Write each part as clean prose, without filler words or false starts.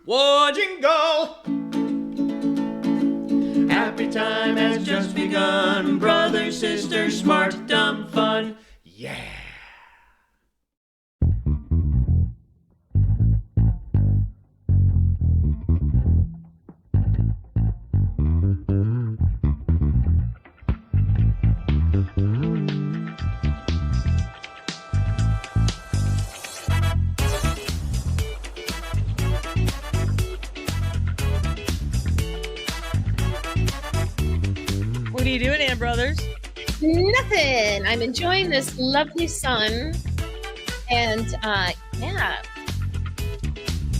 Whoa, jingle! Happy time has just begun. Brother, sister, smart, dumb, fun. Yeah! What are you doing, Ann Brothers? Nothing. I'm enjoying this lovely sun. And yeah,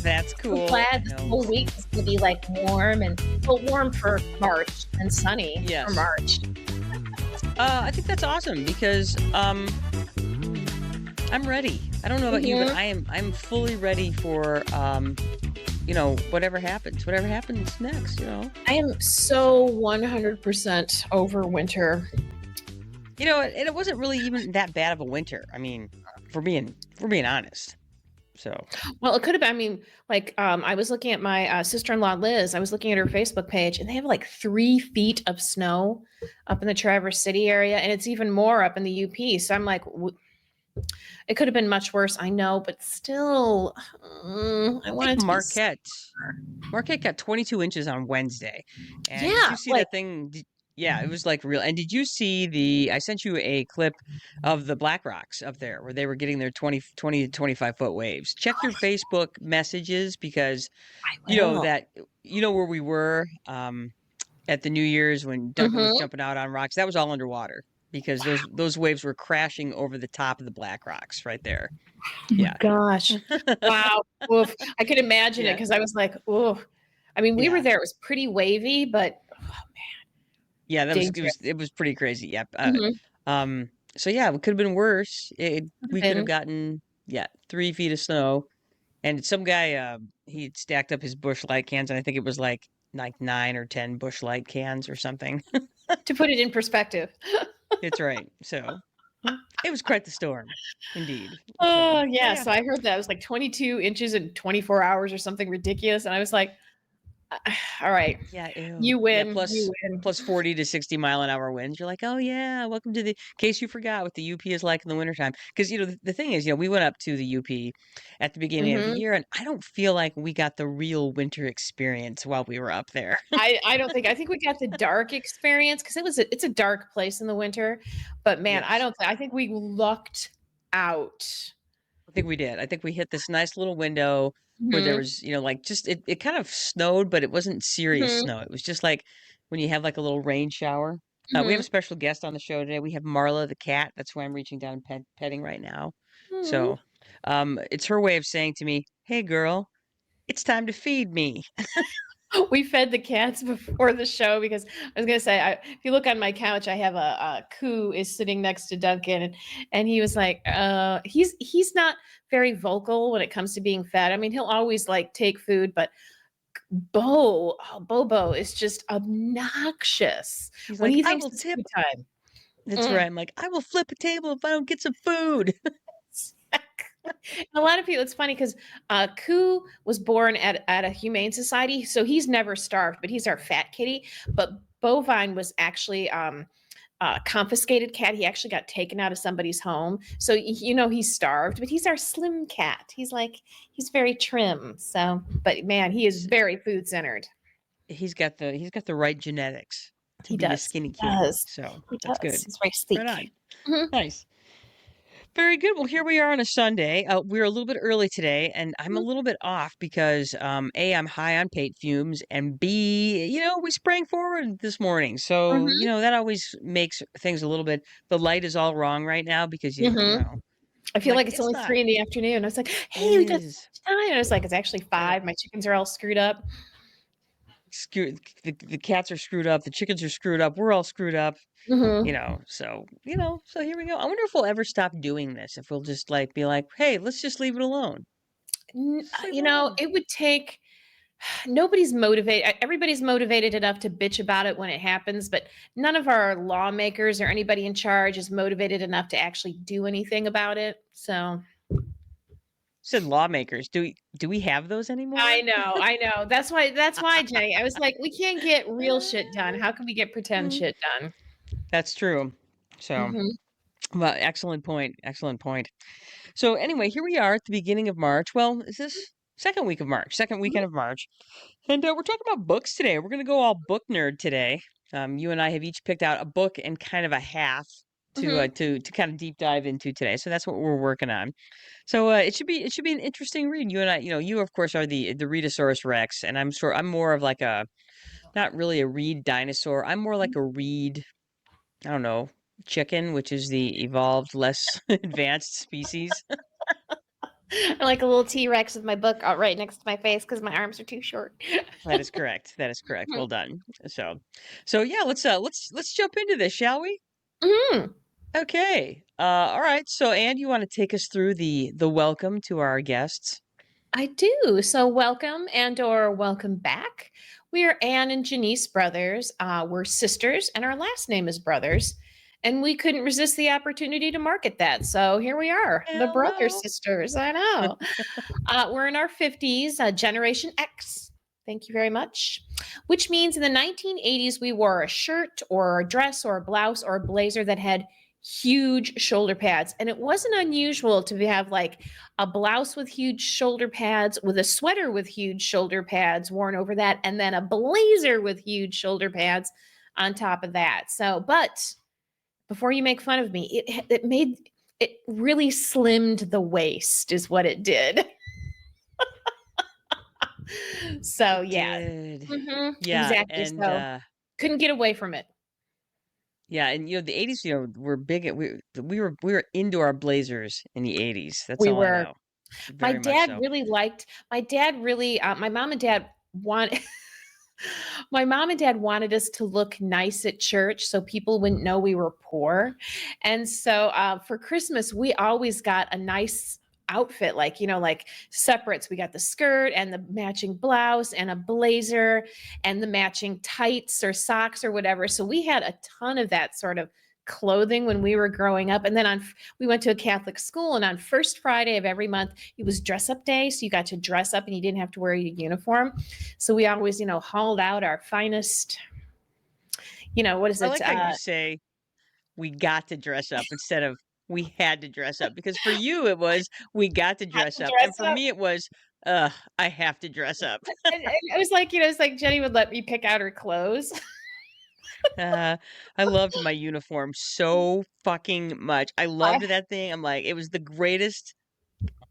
That's cool. I'm glad this whole week is going to be like warm and warm for March and sunny Yes. for March. I think that's awesome because I'm ready. I don't know about you, but I'm fully ready for whatever happens next, I am so 100% over winter. And it wasn't really even that bad of a winter. I mean, for being honest. So, well, it could have been. I mean, like, I was looking at my sister-in-law Liz. I was looking at her Facebook page, and they have like 3 feet of snow up in the Traverse City area, and it's even more up in the UP. So I'm like, it could have been much worse. I know, but still, I wanted to. Marquette got 22 inches on Wednesday. And Yeah, did you see that thing? Yeah, it was like real. And did you see I sent you a clip of the Black Rocks up there where they were getting their 20 to 25 foot waves. Check your Facebook messages because where we were at the New Year's when Duncan was jumping out on rocks. That was all underwater because those waves were crashing over the top of the Black Rocks right there. Yeah. Gosh. Wow. Oof. I could imagine it because I was like, oh, I mean, we were there. It was pretty wavy, but oh man. Yeah, it was pretty crazy. Yep. So yeah, it could have been worse. We could have gotten 3 feet of snow, and some guy he stacked up his Busch Light cans, and I think it was like 9 or 10 Busch Light cans or something. To put it in perspective. That's right. So it was quite the storm, indeed. Oh yeah. So I heard that it was like 22 inches in 24 hours or something ridiculous, and I was like, all right. Yeah, you win. You win. Plus 40 to 60 mile an hour winds. You're like, oh yeah, welcome to in case you forgot what the UP is like in the wintertime. Because the thing is, we went up to the UP at the beginning of the year, and I don't feel like we got the real winter experience while we were up there. I don't think. I think we got the dark experience because it's a dark place in the winter. But man, yes. I think we lucked out. I think we did. I think we hit this nice little window where there was, just it kind of snowed, but it wasn't serious snow. It was just like when you have like a little rain shower. We have a special guest on the show today. We have Marla the cat. That's who I'm reaching down and petting right now. So it's her way of saying to me, hey, girl, it's time to feed me. We fed the cats before the show because I was going to say, if you look on my couch, I have a Koo is sitting next to Duncan, and he was like, he's not very vocal when it comes to being fed. I mean, he'll always like take food, but Bobo is just obnoxious. He's when like, he thinks it's food time. That's right. I'm like, I will flip a table if I don't get some food. A lot of people, it's funny because Koo was born at a humane society, so he's never starved, but he's our fat kitty. But Bovine was actually confiscated cat. He actually got taken out of somebody's home. So, he's starved, but he's our slim cat. He's very trim. So, but man, he is very food centered. He's got the right genetics to be a skinny kid. So that's good. He's very sleek. Right on. Nice. Very good. Well, here we are on a Sunday. We're a little bit early today, and I'm a little bit off because A, I'm high on paint fumes, and B, we sprang forward this morning. So, that always makes things a little bit, the light is all wrong right now because, I feel like it's only 3 in the afternoon. I was like, hey, we got time. And I was like, it's actually 5. My chickens are all screwed up. The cats are screwed up. The chickens are screwed up. We're all screwed up. So here we go. I wonder if we'll ever stop doing this. If we'll just be like, hey, let's just leave it alone. It would take. Nobody's motivated. Everybody's motivated enough to bitch about it when it happens, but none of our lawmakers or anybody in charge is motivated enough to actually do anything about it. So said lawmakers. Do we have those anymore? I know. That's why, Jenny. I was like, we can't get real shit done. How can we get pretend shit done? That's true. So, Mhm. well, excellent point. Excellent point. So anyway, here we are at the beginning of March. Well, is this second week of March, second Mhm. weekend of March, and we're talking about books today. We're gonna go all book nerd today. You and I have each picked out a book and kind of a half to Mhm. kind of deep dive into today. So that's what we're working on. So it should be an interesting read. You and I, you of course are the Readosaurus Rex, and I'm more of like a not really a read dinosaur. I'm more like a read, I don't know, chicken, which is the evolved, less advanced species. I like a little T-Rex with my book right next to my face because my arms are too short. That is correct. That is correct. Well done. So yeah, let's jump into this, shall we? Mhm. Okay. All right. So Anne, you want to take us through the welcome to our guests? I do. So welcome and/or welcome back. We are Anne and Janice Brothers. We're sisters, and our last name is Brothers. And we couldn't resist the opportunity to market that. So here we are, the Brother Hello. Sisters. I know. We're in our 50s, Generation X. Thank you very much. Which means in the 1980s, we wore a shirt or a dress or a blouse or a blazer that had huge shoulder pads. And it wasn't unusual to have like a blouse with huge shoulder pads, with a sweater with huge shoulder pads worn over that, and then a blazer with huge shoulder pads on top of that. So, but before you make fun of me, it really slimmed the waist, is what it did. So It yeah, did. Yeah, exactly. and So couldn't get away from it. yeah, and the 80s, were big we were into our blazers in the 80s. That's We all I were. know. Very much so. My dad really. My mom and dad want. My mom and dad wanted us to look nice at church so people wouldn't know we were poor. And so for Christmas, we always got a nice outfit, like, like separates. We got the skirt and the matching blouse and a blazer and the matching tights or socks or whatever. So we had a ton of that sort of clothing when we were growing up. And then we went to a Catholic school, and on first Friday of every month, it was dress up day. So you got to dress up and you didn't have to wear your uniform. So we always, hauled out our finest, what is I it? like how you say we got to dress up instead of we had to dress up, because for you it was we got to Had dress to up, and dress for up. me it was I have to dress up. And it was like, it's like Jenny would let me pick out her clothes. I loved my uniform so fucking much. I I, loved that thing. I'm like, it was the greatest.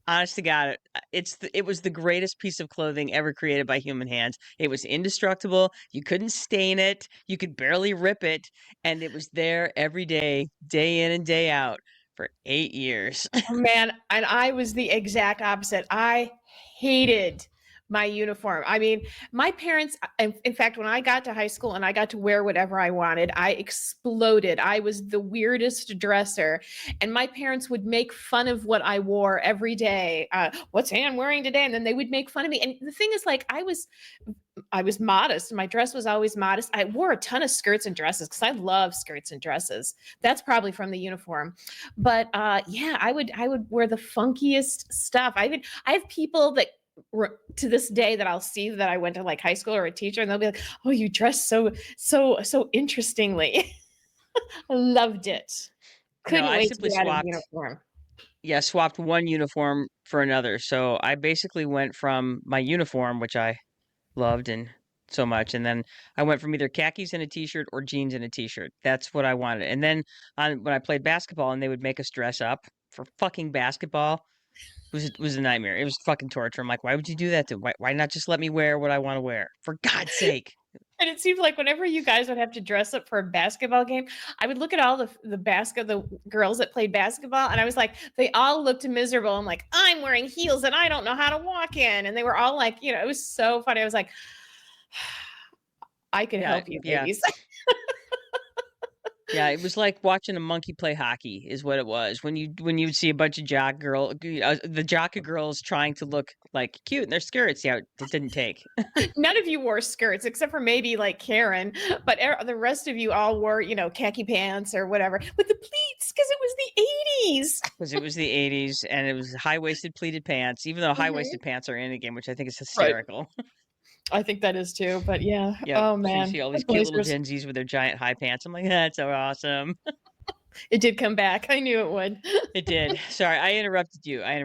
Honest to God, it was the greatest piece of clothing ever created by human hands. It was indestructible. You couldn't stain it. You could barely rip it, and it was there every day, day in and day out for 8 years. Oh, man, and I was the exact opposite. I hated my uniform. I mean, my parents, in fact, when I got to high school and I got to wear whatever I wanted, I exploded. I was the weirdest dresser. And my parents would make fun of what I wore every day. What's Anne wearing today? And then they would make fun of me. And the thing is, like, I was modest. My dress was always modest. I wore a ton of skirts and dresses because I love skirts and dresses. That's probably from the uniform. But yeah, I would wear the funkiest stuff. I have people that to this day that I'll see that I went to like high school or a teacher, and they'll be like, "Oh, you dress so interestingly." I loved it. No, Couldn't I wait to simply get out of swapped. uniform. Yeah, swapped one uniform for another. So I basically went from my uniform, which I loved and so much, and then I went from either khakis and a t-shirt or jeans and a t-shirt. That's what I wanted. And then when I played basketball and they would make us dress up for fucking basketball, it was a nightmare. It was fucking torture. I'm like, why would you do that to? Why not just let me wear what I want to wear? For God's sake. And it seemed like whenever you guys would have to dress up for a basketball game, I would look at all the girls that played basketball, and I was like, they all looked miserable. I'm like, I'm wearing heels and I don't know how to walk in, and they were all like, it was so funny. I was like, I can Yeah, help you, yeah. ladies. Yeah, it was like watching a monkey play hockey is what it was. When you would see a bunch of the jock girls trying to look like cute in their skirts. Yeah, it didn't take. None of you wore skirts except for maybe like Karen, but the rest of you all wore, khaki pants or whatever with the pleats because it was the 80s. Because it was the 80s and it was high-waisted pleated pants, even though Mhm. high-waisted pants are in again, which I think is Right. hysterical. I think that is too, but yeah. Yep. Oh So you man. see all The these cute little Blazers. Gen Zs with their giant high pants. I'm like, that's so awesome. It did come back. I knew it would. It did. Sorry, I interrupted you. I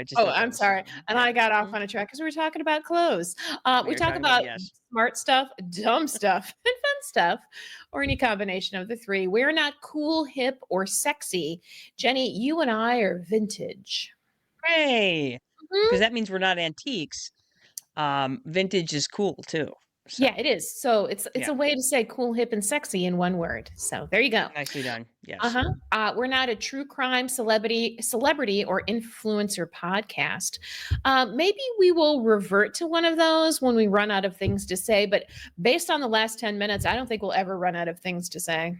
just Oh, thought that I'm was so sorry. And yeah. I got off Mhm. on a track because we were talking about clothes. We We were talk talking about about yes. smart stuff, dumb stuff, and fun stuff, or any combination of the three. We're not cool, hip, or sexy. Jenny, you and I are vintage. Hey, because Mhm. that means we're not antiques. Vintage is cool too. So Yeah, it is. So it's yeah, a way to say cool, hip, and sexy in one word. So there you go. nicely done. Yes. Uh-huh. We're not a true crime celebrity or influencer podcast. Maybe we will revert to one of those when we run out of things to say. But based on the last 10 minutes, I don't think we'll ever run out of things to say.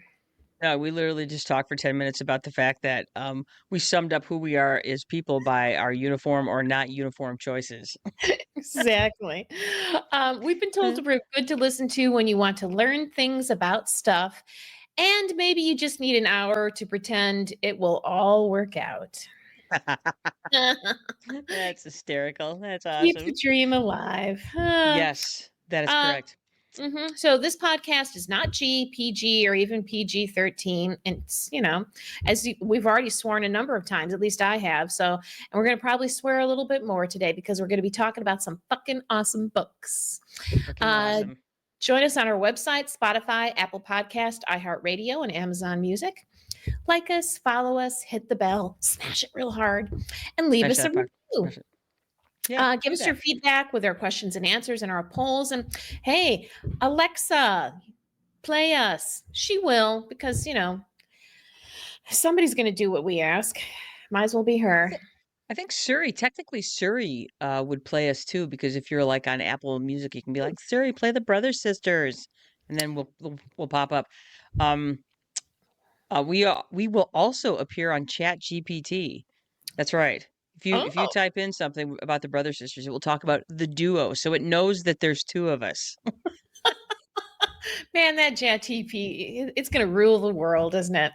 No, we literally just talked for 10 minutes about the fact that we summed up who we are as people by our uniform or not uniform choices. Exactly. We've been told we're good to listen to when you want to learn things about stuff. And maybe you just need an hour to pretend it will all work out. That's hysterical. That's Keep the awesome. dream alive. Yes, that is Uh, correct. So this podcast is not G, PG, or even PG-13. It's, we've already sworn a number of times, at least I have. So, and we're going to probably swear a little bit more today because we're going to be talking about some fucking awesome books. Fucking Uh, awesome. Join us on our website, Spotify, Apple Podcast, iHeartRadio, and Amazon Music. Like us, follow us, hit the bell, smash it real hard, and leave Smash us a that puck. review. Smash it. Yeah, Give do us your that. feedback with our questions and answers and our polls. And hey, Alexa, play us. She will, because, somebody's going to do what we ask. Might as well be her. I think Siri, technically Siri, would play us too, because if you're like on Apple Music, you can be like, Siri, play the Brothers Sisters, and then we'll pop up. Um, we will also appear on Chat GPT. That's right. If you Oh, type in something about the Brothers Sisters, it will talk about the duo, so it knows that there's two of us. man, that JTP, it's going to rule the world, isn't it?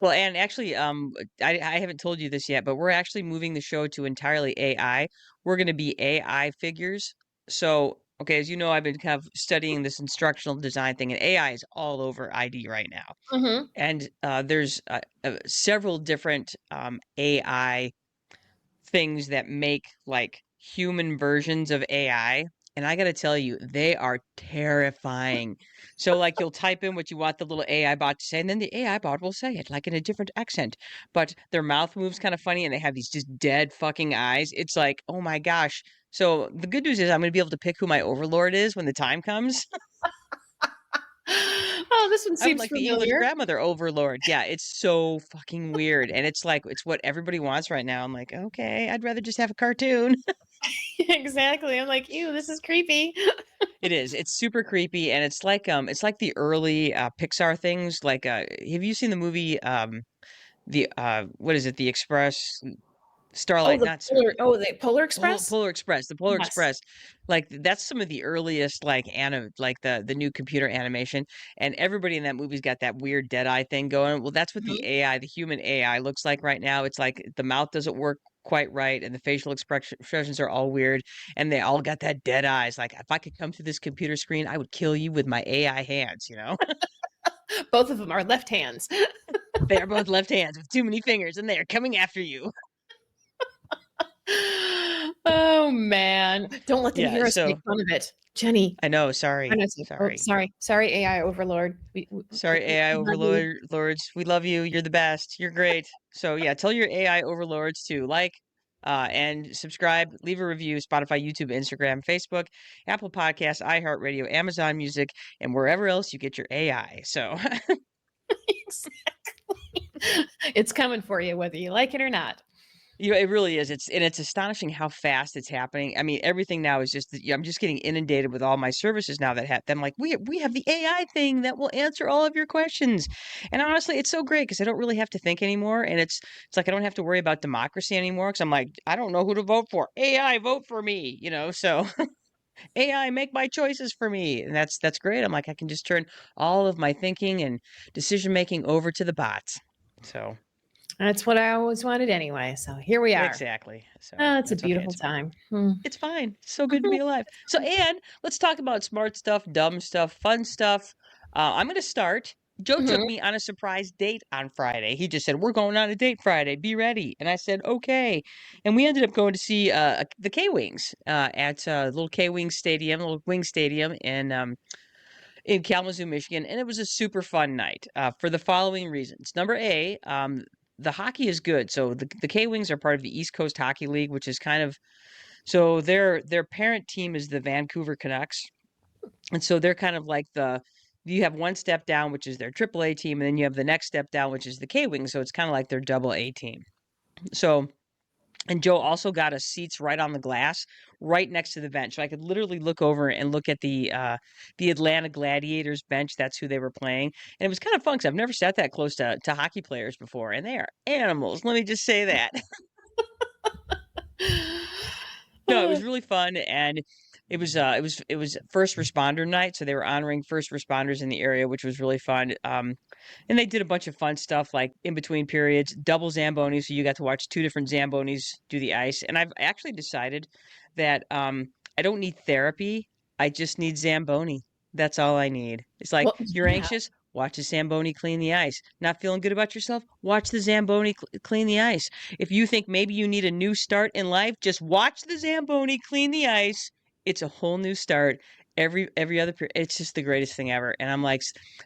Well, and actually, I haven't told you this yet, but we're actually moving the show to entirely AI. We're going to be AI figures. So, okay, as you know, I've been kind of studying this instructional design thing, and AI is all over ID right now. Mm-hmm. And there's several different AI things that make like human versions of AI. And I got to tell you, they are terrifying. So, like, you'll type in what you want the little AI bot to say, and then the AI bot will say it like in a different accent. But their mouth moves kind of funny, and they have these just dead fucking eyes. It's like, oh my gosh. So, the good news is I'm going to be able to pick who my overlord is when the time comes. Oh, this one I'm seems like the English familiar. grandmother overlord. Yeah, it's so fucking weird. And it's like, it's what everybody wants right now. I'm like, okay, I'd rather just have a cartoon. Exactly. I'm like, ew, this is creepy. It is. It's super creepy, and it's like the early Pixar things. Like, have you seen the movie the what is it? The Express, Oh, Starlight, the not Polar Express? Polar Express, the Polar Yes. Express. Like that's some of the earliest like the new computer animation, and everybody in that movie's got that weird dead eye thing going. Well, that's what the Mhm. AI, the human AI, looks like right now. It's like the mouth doesn't work quite right, and the facial expressions are all weird, and they all got that dead eyes. Like if I could come through this computer screen, I would kill you with my AI hands. You know, Both of them are left hands. they are both left hands with too many fingers, and they are coming after you. Oh man. Don't let them Yeah. hear us make So fun of it. Jenny. I know. I Sorry. know. Oh, Sorry. sorry. Sorry, AI overlord. Sorry, AI We love you. overlords. We love you. You're the best. You're great. So yeah, tell your AI overlords to like, and subscribe, leave a review, Spotify, YouTube, Instagram, Facebook, Apple Podcasts, iHeartRadio, Amazon Music, and wherever else you get your AI. So Exactly. It's coming for you, whether you like it or not. It really is. It's astonishing how fast it's happening. I mean, everything now is just I'm just getting inundated with all my services now that have them like we have the AI thing that will answer all of your questions. And honestly, it's so great because I don't really have to think anymore, and it's like I don't have to worry about democracy anymore because I'm like I don't know who to vote for. AI vote for me, So AI make my choices for me, and that's great. I'm like I can just turn all of my thinking and decision making over to the bots. So That's what I always wanted anyway. So here we are. exactly. So Oh, it's a that's okay. beautiful It's fine. time. It's fine. It's so good to be alive. So, Anne, let's talk about smart stuff, dumb stuff, fun stuff. I'm going to start. Joe took Mhm. me on a surprise date on Friday. He just said, "We're going on a date Friday. Be ready." And I said, "Okay." And we ended up going to see the K Wings at little K Wings Stadium, little Wing Stadium in Kalamazoo, Michigan. And it was a super fun night for the following reasons. Number A, the hockey is good. So the K Wings are part of the East Coast Hockey League, which is kind of so their parent team is the Vancouver Canucks, and so they're kind of like you have one step down, which is their AAA team, and then you have the next step down, which is the K Wings. So it's kind of like their double A team. So and Joe also got us seats right on the glass, right next to the bench. So I could literally look over and look at the Atlanta Gladiators bench. That's who they were playing, and it was kind of fun because I've never sat that close to hockey players before, and they are animals. Let me just say that. No, it was really fun, and it was first responder night, so they were honoring first responders in the area, which was really fun. And they did a bunch of fun stuff like in between periods, double Zamboni, so you got to watch two different Zambonis do the ice. And I've actually decided that I don't need therapy, I just need Zamboni. That's all I need. It's like Well, you're yeah. anxious, watch the Zamboni clean the ice. Not feeling good about yourself, watch the Zamboni clean the ice. If you think maybe you need a new start in life, just watch the Zamboni clean the ice. It's a whole new start. Every other it's just the greatest thing ever. And I'm like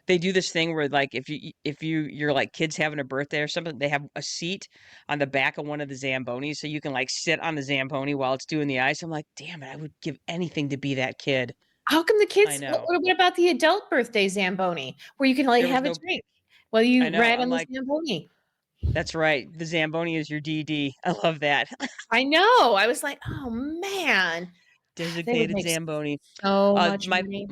they do this thing where like if you're like kids having a birthday or something, they have a seat on the back of one of the Zambonis so you can like sit on the Zamboni while it's doing the ice. I'm like, damn it, I would give anything to be that kid. How come the I kids? What, know. what about the adult birthday Zamboni, where you can like There was have a no drink while I you know. ride I'm on the like, Zamboni? that's right. The Zamboni is your DD. I love that. I know. I was like, oh man, they would Designated make Zamboni. so much My money.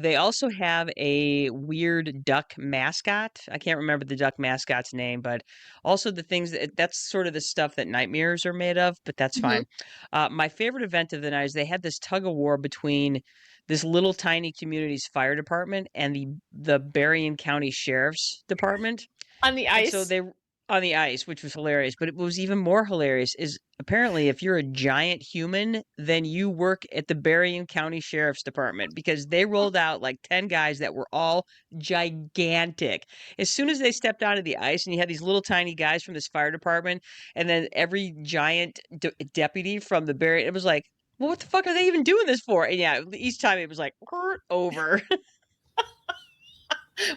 They also have a weird duck mascot. I can't remember the duck mascot's name, but also the things that's sort of the stuff that nightmares are made of, but that's Mhm. fine. My favorite event of the night is they had this tug of war between this little tiny community's fire department and the Berrien County Sheriff's Department. On the And so ice. they on the ice, which was hilarious. But it was even more hilarious is apparently if you're a giant human, then you work at the Berrien County Sheriff's Department because they rolled out like 10 guys that were all gigantic. As soon as they stepped onto the ice and you had these little tiny guys from this fire department and then every giant deputy from the Berrien, it was like, well, what the fuck are they even doing this for? And yeah, each time it was like, over.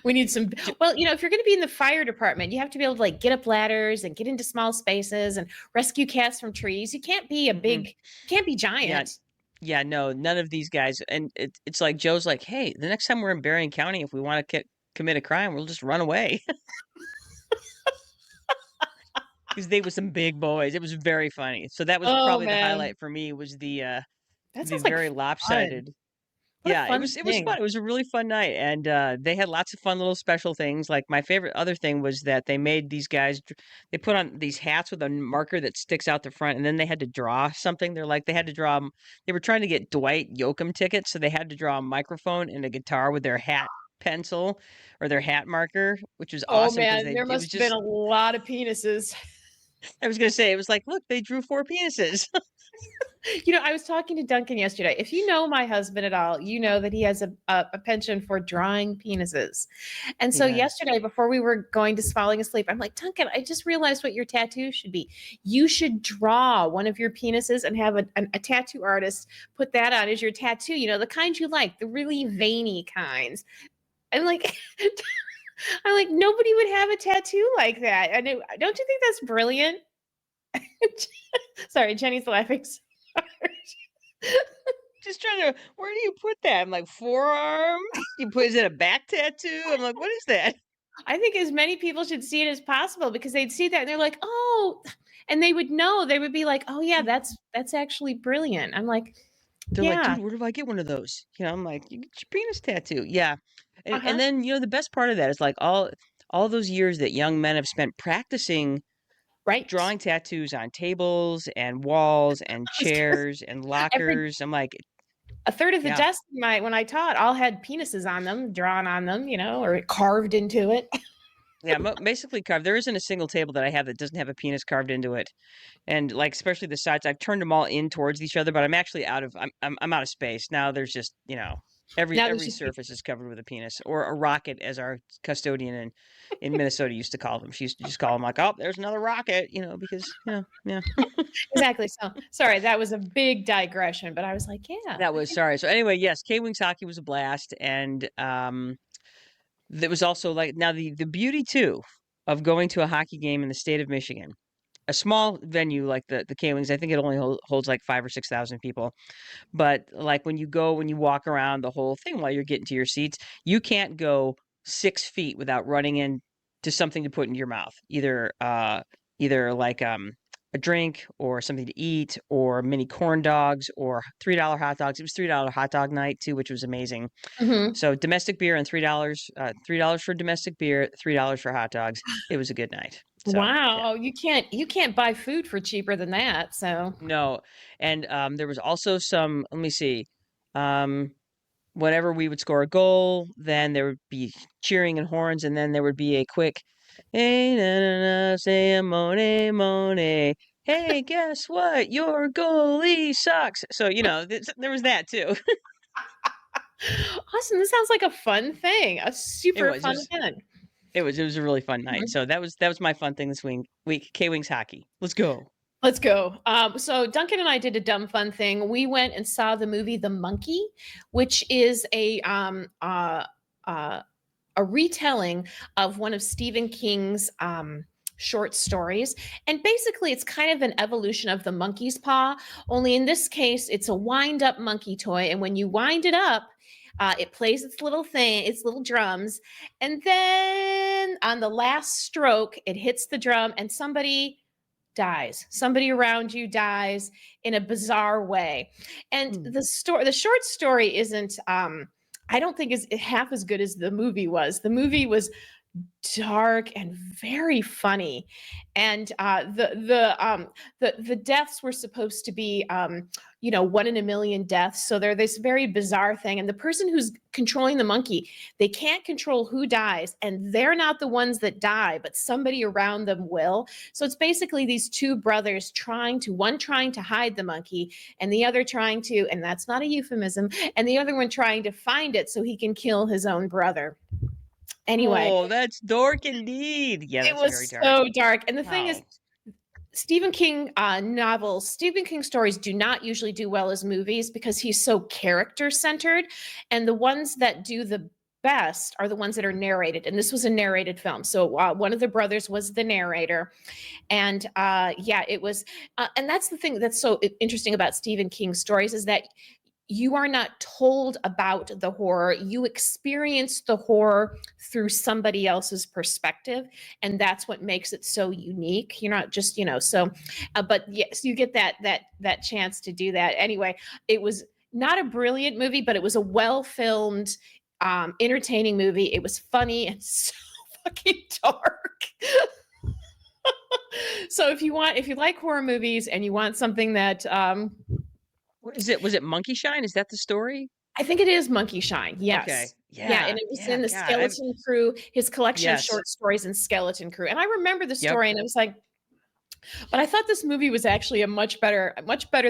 We need some. Well, if you're going to be in the fire department, you have to be able to like get up ladders and get into small spaces and rescue cats from trees. You can't be a Mhm. big. You can't be Yeah, giant. yeah, no, none of these guys. And it's like Joe's like, hey, the next time we're in Berrien County, if we want to commit a crime, we'll just run away because they were some big boys. It was very funny. So that was Oh probably the man, highlight for me was that the sounds like very fun. lopsided. What a Yeah, it fun was thing. fun. It was a really fun night, and they had lots of fun little special things. Like my favorite other thing was that they made these guys. They put on these hats with a marker that sticks out the front, and then they had to draw something. They're like they had to draw. They were trying to get Dwight Yoakam tickets, so they had to draw a microphone and a guitar with their hat pencil or their hat marker, which was Oh awesome because man, they there it was must have been just. a lot of penises. I was gonna say it was like, look, they drew four penises. I was talking to Duncan yesterday. If you know my husband at all, you know that he has a penchant for drawing penises. And He so does. yesterday, before we were going to falling asleep, I'm like, Duncan, I just realized what your tattoo should be. You should draw one of your penises and have a tattoo artist put that on as your tattoo. The kind you like, the really veiny kinds. I'm like, I'm like, nobody would have a tattoo like that. And don't you think that's brilliant? Sorry, Jenny's laughing so hard. Just trying to. Where do you put that? I'm like forearm. You put is it a back tattoo? I'm like, what is that? I think as many people should see it as possible because they'd see that and they're like, oh, and they would know. They would be like, "Oh yeah, that's actually brilliant." I'm like, They're like, "Yeah, dude, where do I get one of those? I'm like, you get your penis tattoo. Yeah. And uh-huh, then, the best part of that is like all those years that young men have spent practicing right." drawing tattoos on tables and walls and I was gonna chairs and every lockers. I'm like, a third of the yeah. desks when I taught all had penises on them, drawn on them, or carved into it. Yeah, basically carved. There isn't a single table that I have that doesn't have a penis carved into it. And like especially the sides, I've turned them all in towards each other, but I'm actually I'm out of space. Now there's just, Now there's every just surface is covered with a penis or a rocket, as our custodian in Minnesota used to call them. She used to just call them like, "Oh, there's another rocket," because yeah. exactly. So sorry, that was a big digression, but I was like, yeah. That was sorry. So anyway, yes, K-Wings hockey was a blast, and there was also like now the beauty too of going to a hockey game in the state of Michigan, a small venue like the K-Wings. I think it only holds like 5 or 6 thousand people. But like when you walk around the whole thing while you're getting to your seats, you can't go 6 feet without running into something to put in your mouth. Either like a drink or something to eat or mini corn dogs or $3 hot dogs. It was $3 hot dog night too, which was amazing. Mhm. So domestic beer and $3 for domestic beer, $3 for hot dogs. It was a good night. So yeah. Wow, you can't buy food for cheaper than that. So No. And there was also some, let me see. Um, Whenever we would score a goal, then there would be cheering and horns, and then there would be a quick, hey, na, na, na, say Monet, Monet. Hey, guess what? Your goalie sucks. So, there was that too. awesome. This sounds like a fun thing, a It super was, it fun was, event. it was a really fun night. Mhm. So that was my fun thing this week. K-Wings hockey. Let's go. Let's go. So Duncan and I did a dumb fun thing. We went and saw the movie The Monkey, which is a retelling of one of Stephen King's short stories. And basically, it's kind of an evolution of the monkey's paw, only in this case, it's a wind up monkey toy. And when you wind it up, it plays its little thing, its little drums. And then on the last stroke, it hits the drum and somebody dies. Somebody around you dies in a bizarre way. And Hmm. the short story isn't I don't think is half as good as the movie was. The movie was dark and very funny, and the deaths were supposed to be 1 in a million deaths. So they're this very bizarre thing, and the person who's controlling the monkey, they can't control who dies, and they're not the ones that die, but somebody around them will. So it's basically these two brothers one trying to hide the monkey, and the other trying to, and that's not a euphemism, and the other one trying to find it so he can kill his own brother. Anyway, Oh, that's dark indeed. Yeah, it that's very was dark. so dark. And the thing is, Wow. Stephen King stories do not usually do well as movies because he's so character centered. And the ones that do the best are the ones that are narrated. And this was a narrated film. So one of the brothers was the narrator. And yeah, it was. And that's the thing that's so interesting about Stephen King stories is that you are not told about the horror. You experience the horror through somebody else's perspective. And that's what makes it so unique. You're not just, but yes, you get that chance to do that. Anyway, it was not a brilliant movie, but it was a well-filmed, entertaining movie. It was funny and so fucking dark. So if you like horror movies and you want something that What is it? Was it Monkey Shine? Is that the story? I think it is Monkey Shine. Okay. Yes. Yeah, and Yeah. it was Yeah. in the God. Skeleton Crew, his collection of Yes. short stories and Skeleton Crew. And I remember the Yep. story and I was like, but I thought this movie was actually a much better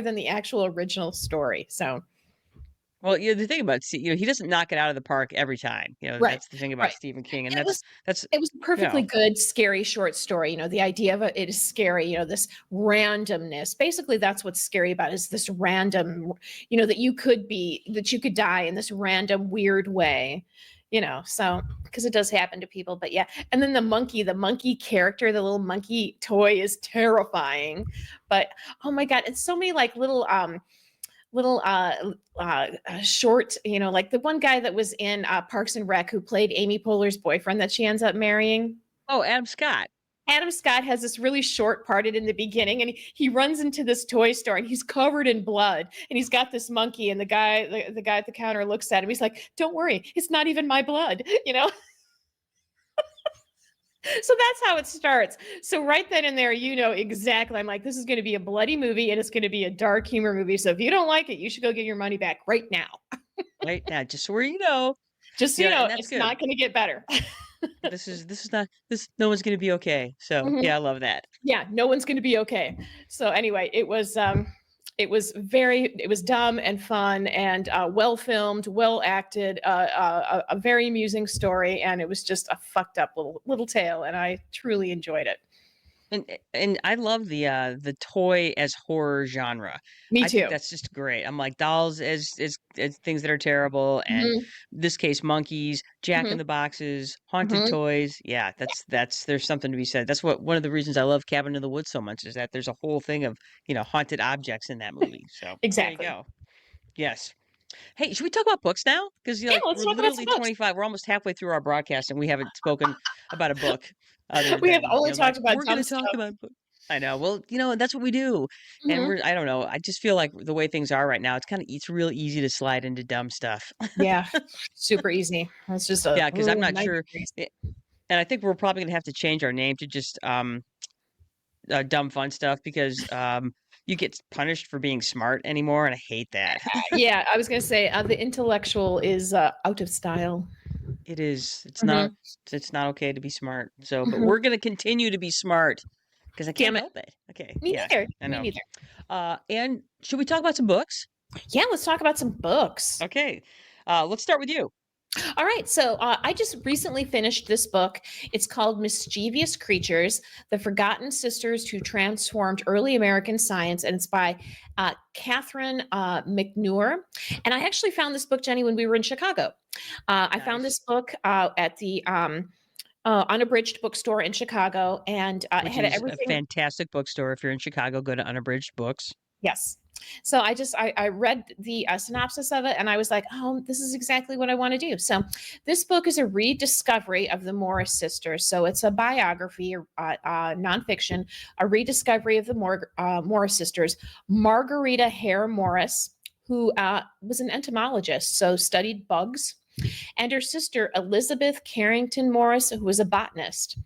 than the actual original story. So, Well, the thing about he doesn't knock it out of the park every time. right. That's the thing about Right. Stephen King, and And that's it was a you perfectly know. good, scary short story. The idea of it is scary, this randomness. Basically, that's what's scary about it, is this random, that you could die in this random, weird way, so because it does happen to people. But yeah. And then the monkey character, the little monkey toy is terrifying. But oh my God, it's so many like little short, like the one guy that was in Parks and Rec who played Amy Poehler's boyfriend that she ends up marrying. Oh, Adam Scott. Adam Scott has this really short part in the beginning, and he runs into this toy store, and he's covered in blood, and he's got this monkey, and the guy at the counter looks at him. He's like, "Don't worry, it's not even my blood," you know. So that's how it starts. So right then and there, you know exactly. I'm like, this is going to be a bloody movie, and it's going to be a dark humor movie. So if you don't like it, you should go get your money back right now. Right now, just so where you know, Just so you know, and that's it's good. not going to get better. This is not this. No one's gonna be okay. So Mhm. yeah, I love that. Yeah, no one's going to be okay. So anyway, it was dumb and fun and well filmed, well acted, a very amusing story, and it was just a fucked up little tale, and I truly enjoyed it. And I love the toy as horror genre. Me I think too. that's just great. I'm like dolls as things that are terrible, and Hmm. this case monkeys, Jack in Hmm. the Boxes, haunted Hmm. toys. Yeah, that's there's something to be said. That's what one of the reasons I love Cabin in the Woods so much is that there's a whole thing of haunted objects in that movie. So there you Exactly. go. Yes. Hey, should we talk about books now? Because Yeah, like let's we're talk about some literally books. 25. We're almost halfway through our broadcast, and we haven't spoken about a book other We have than only like talked about we're going dumb to talk stuff. about books. I know. Well, that's what we do, and Hmm. I don't know. I just feel like the way things are right now, it's real easy to slide into dumb stuff. Yeah, super easy. It's just a Yeah, because I'm not nice sure, breeze. eh, and I think we're probably going to have to change our name to just dumb fun stuff because you get punished for being smart anymore, and I hate that. Yeah, I was gonna say the intellectual is out of style. It is. Hmm. It's not okay to be smart. So, but Hmm. we're gonna continue to be smart because I can't Damn it. help it. Okay. Me Yeah, neither. I Me know. neither. And should we talk about some books? Yeah, let's talk about some books. Okay. Let's start with you. All right, so I just recently finished this book. It's called Mischievous Creatures: The Forgotten Sisters Who Transformed Early American Science, and it's by Catherine McNewer. And I actually found this book, Jenny, when we were in Chicago. I found Nice. this book at the Unabridged bookstore in Chicago, and it Which had is a everything. fantastic bookstore. If you're in Chicago, go to Unabridged Books. Yes. So I read the synopsis of it, and I was like, oh, this is exactly what I want to do. So this book is a rediscovery of the Morris sisters. So it's a biography, nonfiction, a rediscovery of the Morris sisters. Margarita Hare Morris, who was an entomologist, so studied bugs, and her sister Elizabeth Carrington Morris, who was a botanist.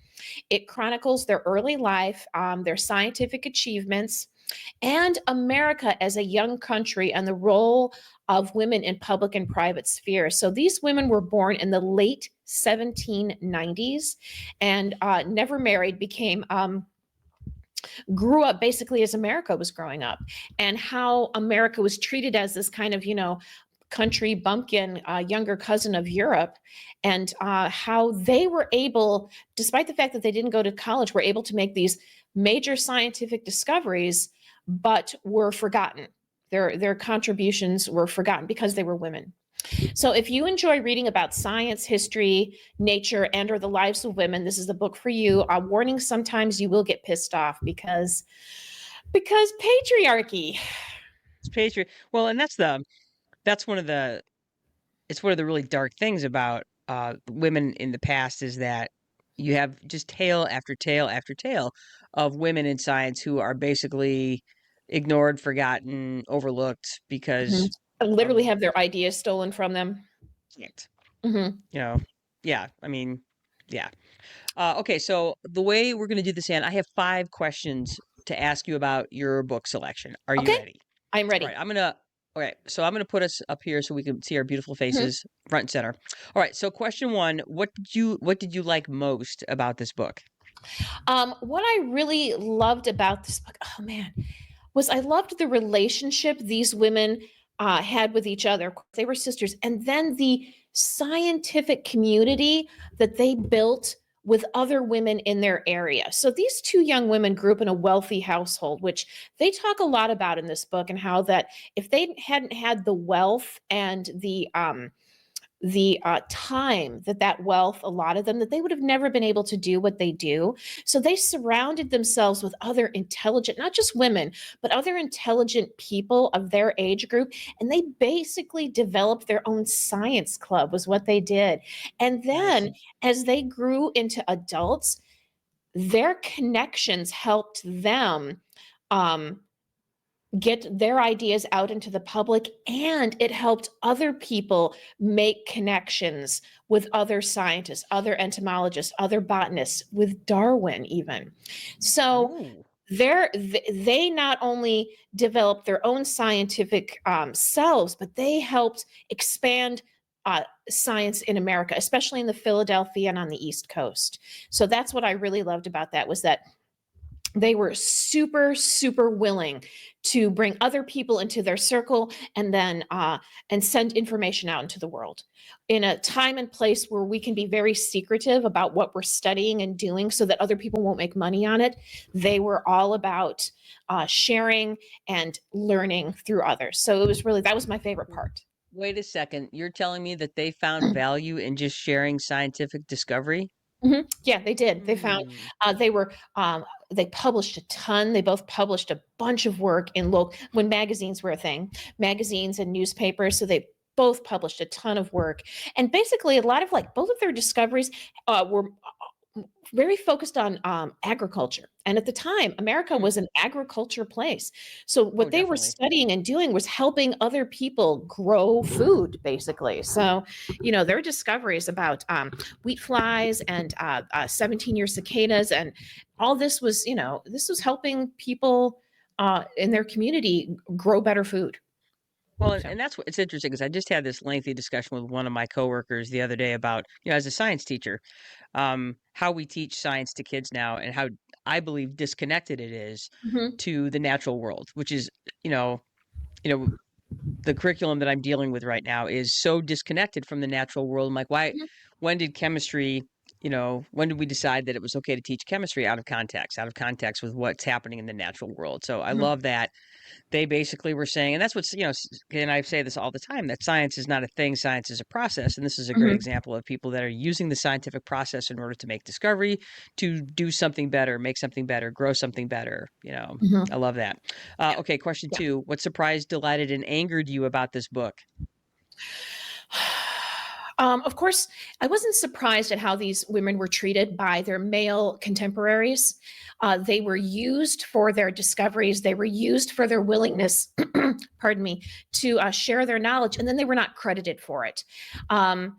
It chronicles their early life, their scientific achievements, and America as a young country and the role of women in public and private spheres. So these women were born in the late 1790s and never married, grew up basically as America was growing up, and how America was treated as this kind of, country bumpkin, younger cousin of Europe, and how they were able, despite the fact that they didn't go to college, were able to make these major scientific discoveries, but were forgotten. Their contributions were forgotten because they were women. So if you enjoy reading about science, history, nature, and or the lives of women, this is the book for you. Warning, sometimes you will get pissed off because patriarchy. It's Patriot. Well, and that's one of the it's one of the really dark things about women in the past is that you have just tale after tale after tale of women in science who are basically ignored, forgotten, overlooked Mhm. because Literally of have their ideas stolen from them. it. Mhm. You know, yeah. I mean, yeah. Okay, so the way we're going to do this, Ann, I have 5 questions to ask you about your book selection. Are you Okay, ready? I'm All ready. right, okay, so I'm gonna put us up here so we can see our beautiful Mhm. faces front and center. All right, so question one, what did you like most about this book? What I really loved about this book, oh man, was I loved the relationship these women had with each other. They were sisters, and then the scientific community that they built with other women in their area. So these two young women grew up in a wealthy household, which they talk a lot about in this book, and how that if they hadn't had the wealth and the time that wealth allotted them, that they would have never been able to do what they do. So they surrounded themselves with other intelligent, not just women, but other intelligent people of their age group, and they basically developed their own science club was what they did. And Nice. then as they grew into adults, their connections helped them um, get their ideas out into the public, and it helped other people make connections with other scientists, other entomologists, other botanists, with Darwin even. So Ooh. they not only developed their own scientific selves, but they helped expand science in America, especially in the Philadelphia and on the East Coast. So that's what I really loved about that, was that they were super, super willing to bring other people into their circle, and then and send information out into the world in a time and place where we can be very secretive about what we're studying and doing so that other people won't make money on it. They were all about sharing and learning through others. So it was really, that was my favorite part. Wait a second. You're telling me that they found value in just sharing scientific discovery? Yeah, they did. They found Hmm. they were they published a ton. They both published a bunch of work in local, when magazines were a thing, magazines and newspapers. So they both published a ton of work, and basically a lot of, like, both of their discoveries were very focused on agriculture. And at the time, America Hmm. was an agriculture place. So Oh, what they were definitely. studying and doing was helping other people grow food, basically. So, their discoveries about wheat flies and 17-year cicadas, and all this was, this was helping people in their community grow better food. Well, and So, and that's what it's interesting because I just had this lengthy discussion with one of my coworkers the other day about, as a science teacher, how we teach science to kids now and how I believe disconnected it is mhm, to the natural world, which is, you know, you know, the curriculum that I'm dealing with right now is so disconnected from the natural world. I'm like, why, mhm, when did chemistry, when did we decide that it was okay to teach chemistry out of context with what's happening in the natural world? So I mhm, love that they basically were saying, and that's what's, and I say this all the time, that science is not a thing, science is a process. And this is a great mhm, example of people that are using the scientific process in order to make discovery, to do something better, make something better, grow something better. I mhm. love that. Okay, question Yeah. two. What surprised, delighted, and angered you about this book? Of course, I wasn't surprised at how these women were treated by their male contemporaries. They were used for their discoveries, they were used for their willingness, pardon me, to share their knowledge, and then they were not credited for it. Um,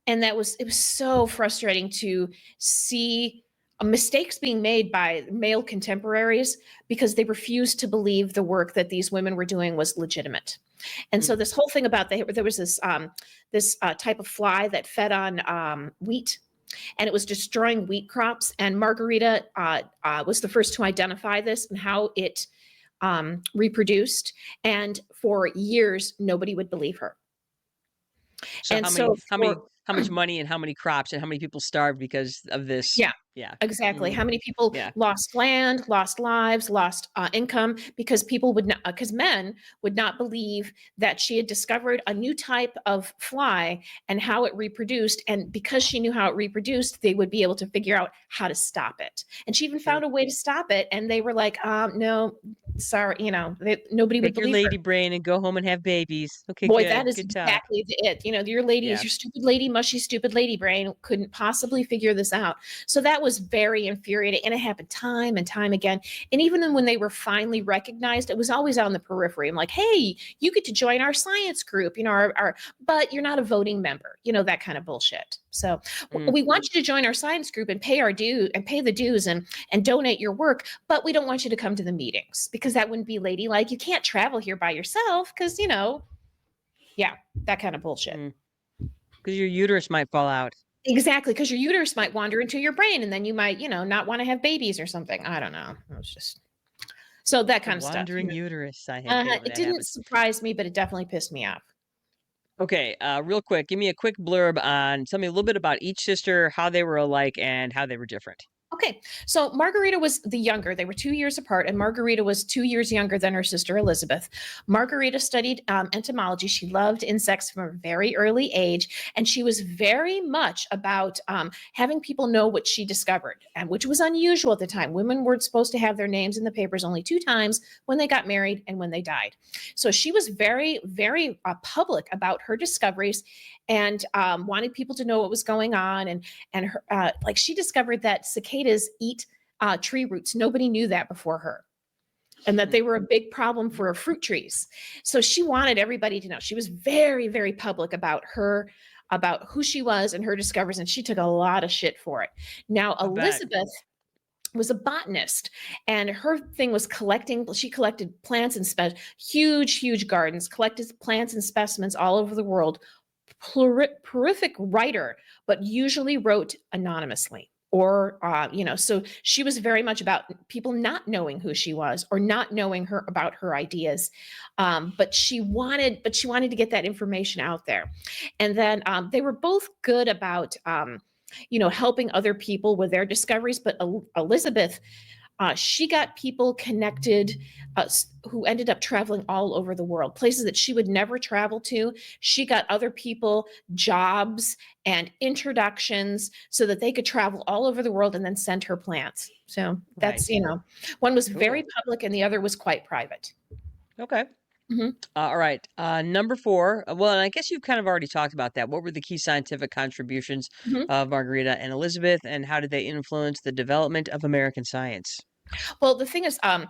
and it was so frustrating to see mistakes being made by male contemporaries because they refused to believe the work that these women were doing was legitimate. And Mm. so this whole thing about there was this type of fly that fed on wheat, and it was destroying wheat crops. And Margarita was the first to identify this and how it reproduced. And for years, nobody would believe her. So And so for how much money and how many crops and how many people starved because of this? yeah, Yeah. exactly. Hmm. How many people Yeah. lost land, lost lives, lost income because people would not, because men would not believe that she had discovered a new type of fly and how it reproduced. And because she knew how it reproduced, they would be able to figure out how to stop it. And she even Sure. found a way to stop it. And they were like, no, sorry, nobody would Take your believe her. lady brain and go home and have babies. Okay, Boy, that good. is Good talk. exactly it. Your lady is Yeah. your stupid lady, mushy, stupid lady brain couldn't possibly figure this out. So that was very infuriating. And it happened time and time again. And even then when they were finally recognized, it was always on the periphery. I'm like, hey, you get to join our science group, but you're not a voting member, that kind of bullshit. So Mm. we want you to join our science group and pay our due and pay the dues and donate your work, but we don't want you to come to the meetings because that wouldn't be ladylike. You can't travel here by yourself because, yeah, that kind of bullshit. Mm. Because your uterus might fall out. Exactly, because your uterus might wander into your brain, and then you might, not want to have babies or something. I don't know. It was just so that The kind of stuff. wandering uterus. I hate it when It that didn't happens. surprise me, but it definitely pissed me off. Okay, real quick, give me a quick blurb on tell me a little bit about each sister, how they were alike, and how they were different. Okay, so Margarita was the younger. They were 2 years apart, and Margarita was 2 years younger than her sister Elizabeth. Margarita studied entomology. She loved insects from a very early age, and she was very much about having people know what she discovered, and which was unusual at the time. Women weren't supposed to have their names in the papers only two times, when they got married and when they died. So she was very, very public about her discoveries and wanted people to know what was going on. And her, like she discovered that cicadas cicadas eat tree roots. Nobody knew that before her, and that they were a big problem for fruit trees. So she wanted everybody to know. She was very, very public about who she was and her discoveries, and she took a lot of shit for it. Now, I bet. Elizabeth was a botanist, and her thing was she collected plants and huge gardens, collected plants and specimens all over the world. Prolific writer, but usually wrote anonymously, or so she was very much about people not knowing who she was or not knowing her about her ideas. But she wanted to get that information out there. And then they were both good about helping other people with their discoveries. But Elizabeth, she got people connected who ended up traveling all over the world, places that she would never travel to. She got other people jobs and introductions so that they could travel all over the world and then send her plants. So that's, Right. one was very Cool. public and the other was quite private. Okay. Mhm. All right. Number 4. Well, and I guess you've kind of already talked about that. What were the key scientific contributions Mhm. of Margarita and Elizabeth, and how did they influence the development of American science? Well, the thing is, one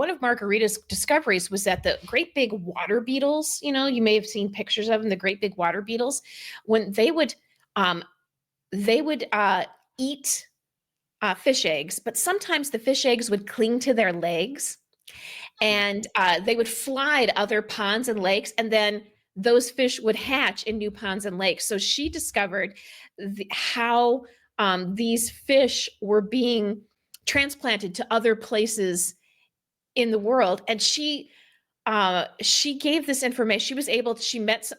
of Margarita's discoveries was that the great big water beetles, you may have seen pictures of them, the great big water beetles, when um, they would eat fish eggs, but sometimes the fish eggs would cling to their legs, and they would fly to other ponds and lakes, and then those fish would hatch in new ponds and lakes. So she discovered how these fish were being transplanted to other places in the world, and she gave this information.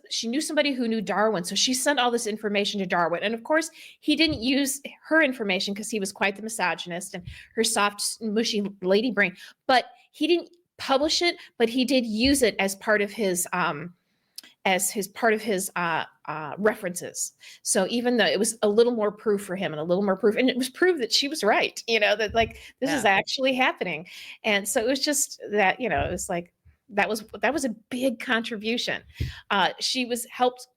She knew somebody who knew Darwin, so she sent all this information to Darwin. And of course, he didn't use her information because he was quite the misogynist and her soft, mushy lady brain. But he didn't publish it, but he did use it as part of his references. So even though it was a little more proof for him and a little more proof, and it was proof that she was right, that like this is Yeah. actually happening. And so it was just that, it was like that was a big contribution. She was helped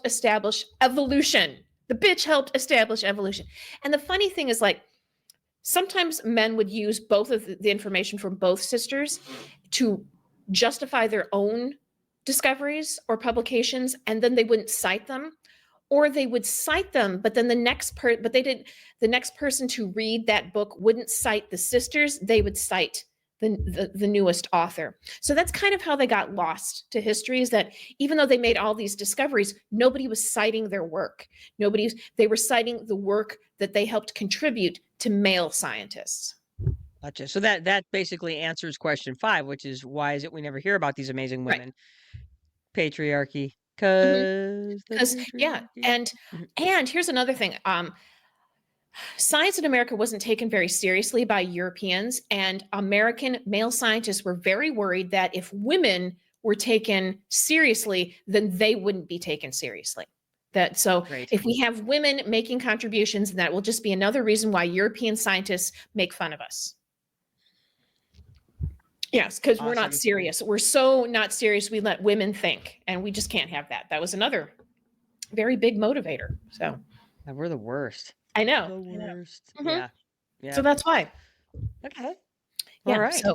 establish evolution. The bitch helped establish evolution. And the funny thing is, like, sometimes men would use both of the information from both sisters to justify their own discoveries or publications, and then they wouldn't cite them, or they would cite them, but then the next person to read that book wouldn't cite the sisters, they would cite the newest author. So that's kind of how they got lost to history, is that even though they made all these discoveries, nobody was citing their work. They were citing the work that they helped contribute to male scientists. Gotcha. So that basically answers question 5, which is, why is it we never hear about these amazing Right. women? Patriarchy. Mhm. Cause the Yeah, patriarchy. and here's another thing. Science in America wasn't taken very seriously by Europeans, and American male scientists were very worried that if women were taken seriously, then they wouldn't be taken seriously. So Great. if we have women making contributions, that will just be another reason why European scientists make fun of us. Yes, because we're not Awesome. serious. We're so not serious, we let women think, and we just can't have that. That was another very big motivator. So And we're the worst. I know. The I know. worst. Mhm. Yeah. So Yeah. that's why. Okay. All Yeah. right. So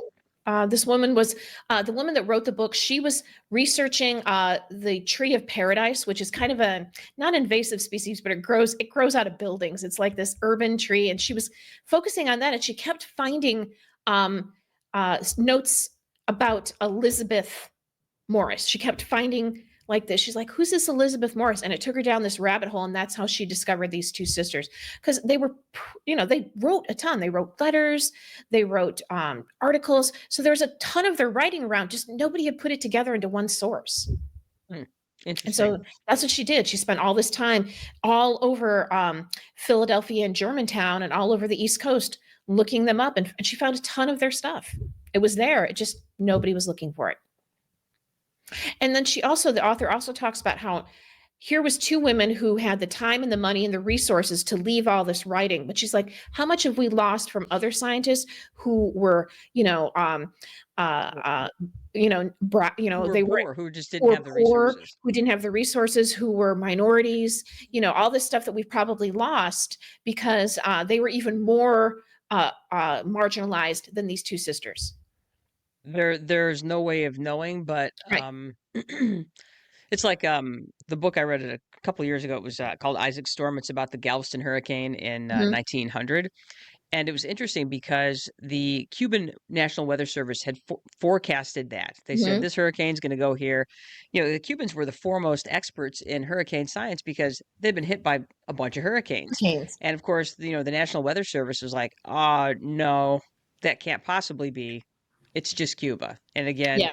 this woman was the woman that wrote the book. She was researching the tree of paradise, which is kind of a not invasive species, but it grows out of buildings. It's like this urban tree, and she was focusing on that, and she kept finding notes about Elizabeth Morris. She kept finding like this. She's like, who's this Elizabeth Morris? And it took her down this rabbit hole. And that's how she discovered these two sisters. Because they were, they wrote a ton. They wrote letters, they wrote articles. So there was a ton of their writing around. Just nobody had put it together into one source. And Interesting. so that's what she did. She spent all this time all over Philadelphia and Germantown and all over the East Coast looking them up. And she found a ton of their stuff. It was there. It just, nobody was looking for it. And then the author also talks about how here was two women who had the time and the money and the resources to leave all this writing, but she's like, how much have we lost from other scientists who were, uh, Who were they were poor, who just who didn't were have the poor, resources. who didn't have the resources, who were minorities, all this stuff that we've probably lost because they were even more marginalized than these two sisters. There's no way of knowing, but Right. it's like the book I read a couple years ago. It was called Isaac Storm. It's about the Galveston hurricane in Mhm. 1900. And it was interesting because the Cuban National Weather Service had forecasted that. They said Mhm. this hurricane's going to go here. The Cubans were the foremost experts in hurricane science because they'd been hit by a bunch of hurricanes. Canes. And of course, the National Weather Service was like, "Oh, no, that can't possibly be. It's just Cuba." And again, Yeah.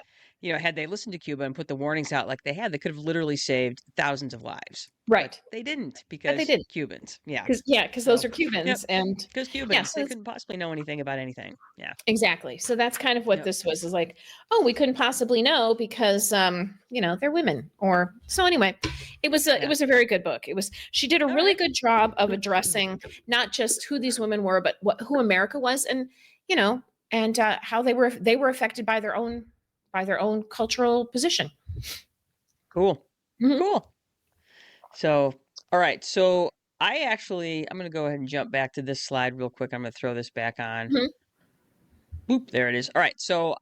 had they listened to Cuba and put the warnings out like they had, they could have literally saved thousands of lives. But Right. they didn't But they because didn't. Cubans. Yeah. Because those So, are yep. Cubans, and Because yeah, Cubans, so they that's couldn't possibly know anything about anything. Yeah. exactly. So that's kind of what Yep. this was, is like, oh, we couldn't possibly know because they're women. Or so anyway, it Yeah. was a very good book. She did a All really right. good job of addressing not just who these women were, but who America was, and how they were affected by their own cultural position. Cool. Mhm. Cool. So, all right. So I'm going to go ahead and jump back to this slide real quick. I'm going to throw this back on. Mhm. Boop. There it is. All right. So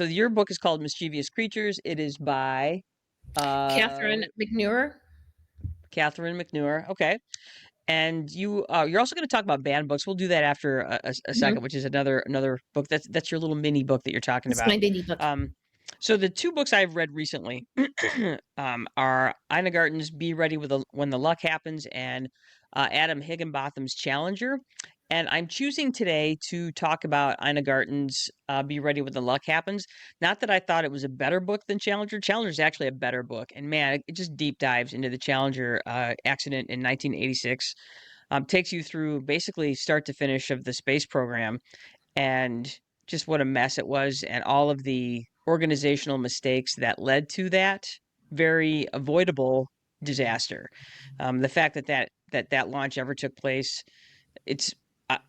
your book is called Mischievous Creatures. It is by Catherine McNeuer. Catherine McNeuer. Okay. And you're also going to talk about banned books. We'll do that after a Mhm. second, which is another book. That's your little mini book that you're talking It's about. my baby book. So the two books I've read recently are Ina Garten's "Be Ready When the Luck Happens" and Adam Higginbotham's "Challenger." And I'm choosing today to talk about Ina Garten's "Be Ready When the Luck Happens." Not that I thought it was a better book than Challenger. Challenger is actually a better book, and man, it just deep dives into the Challenger accident in 1986. Takes you through basically start to finish of the space program and just what a mess it was and all of the organizational mistakes that led to that very avoidable disaster. The fact that launch ever took place, it's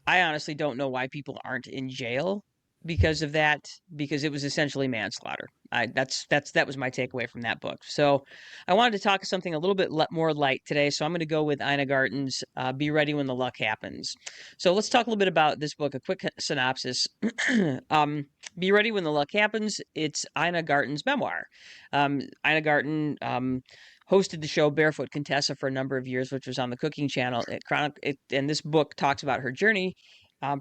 I honestly don't know why people aren't in jail because of that, because it was essentially manslaughter. That was my takeaway from that book. So I wanted to talk something a little bit more light today. So I'm going to go with Ina Garten's "Be Ready When the Luck Happens." So let's talk a little bit about this book. A quick synopsis. Be Ready When the Luck Happens. It's Ina Garten's memoir. Ina Garten hosted the show Barefoot Contessa for a number of years, which was on the Cooking Channel. And this book talks about her journey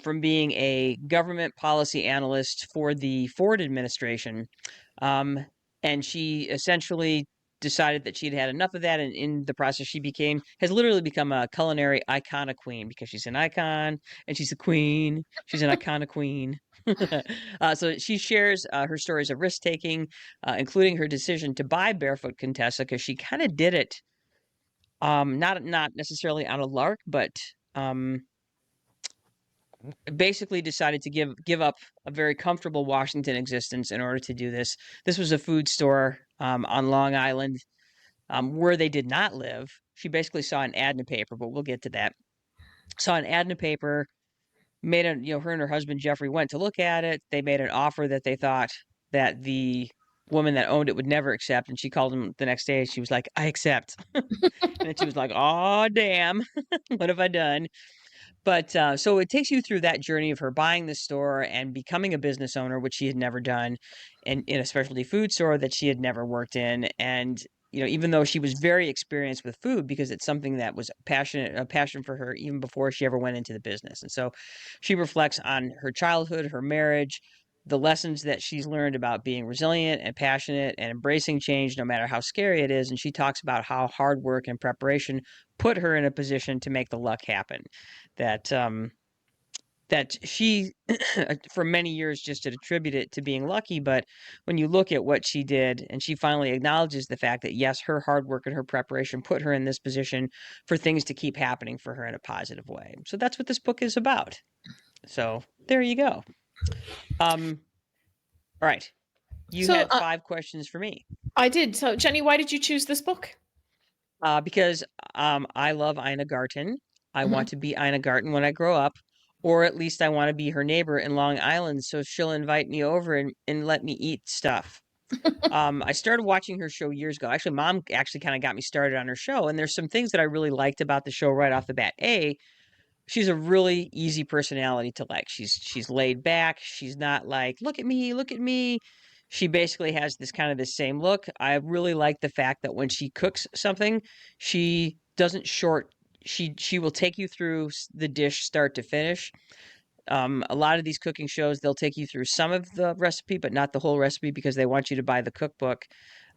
from being a government policy analyst for the Ford administration. And she essentially decided that she'd had enough of that, and in the process has literally become a culinary icona queen because she's an icon and she's a queen. She's an icona queen. So she shares her stories of risk taking, including her decision to buy Barefoot Contessa because she kind of did it, not necessarily on a lark, but basically decided to give up a very comfortable Washington existence in order to do this. This was a food store on Long Island, where they did not live. She basically saw an ad in the paper, but we'll get to that. Saw an ad in the paper, her and her husband Jeffrey went to look at it. They made an offer that they thought that the woman that owned it would never accept, and she called him the next day. She was like, "I accept," and then she was like, "Oh damn, what have I done?" But so it takes you through that journey of her buying the store and becoming a business owner, which she had never done, and in a specialty food store that she had never worked in. And even though she was very experienced with food, because it's something that was a passion for her even before she ever went into the business. And so she reflects on her childhood, her marriage, the lessons that she's learned about being resilient and passionate and embracing change, no matter how scary it is. And she talks about how hard work and preparation put her in a position to make the luck happen. That she for many years just had attributed it to being lucky, but when you look at what she did, and she finally acknowledges the fact that yes, her hard work and her preparation put her in this position for things to keep happening for her in a positive way. So that's what this book is about. So there you go. All right. You So had 5 questions for me. I did. So Jenny, why did you choose this book? Because I love Ina Garten. I Mhm. want to be Ina Garten when I grow up, or at least I want to be her neighbor in Long Island, so she'll invite me over and let me eat stuff. I started watching her show years ago. Actually, Mom actually kind of got me started on her show, and there's some things that I really liked about the show right off the bat. She's a really easy personality to like. She's laid back. She's not like, look at me, look at me. She basically has this kind of the same look. I really like the fact that when she cooks something, she doesn't short she will take you through the dish start to finish. A lot of these cooking shows, they'll take you through some of the recipe, but not the whole recipe because they want you to buy the cookbook.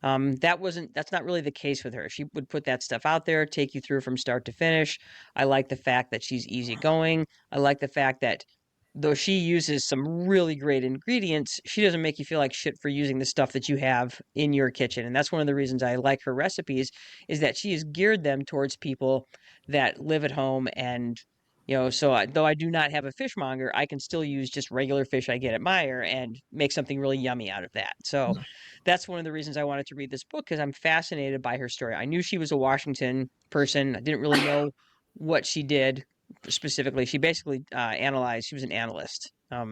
That's not really the case with her. She would put that stuff out there, take you through from start to finish. I like the fact that she's easygoing. I like the fact that though she uses some really great ingredients, she doesn't make you feel like shit for using the stuff that you have in your kitchen. And that's one of the reasons I like her recipes is that she has geared them towards people that live at home and though I do not have a fishmonger, I can still use just regular fish I get at Meyer and make something really yummy out of that. So that's one of the reasons I wanted to read this book because I'm fascinated by her story. I knew she was a Washington person. I didn't really know what she did specifically. She basically analyzed. She was an analyst. I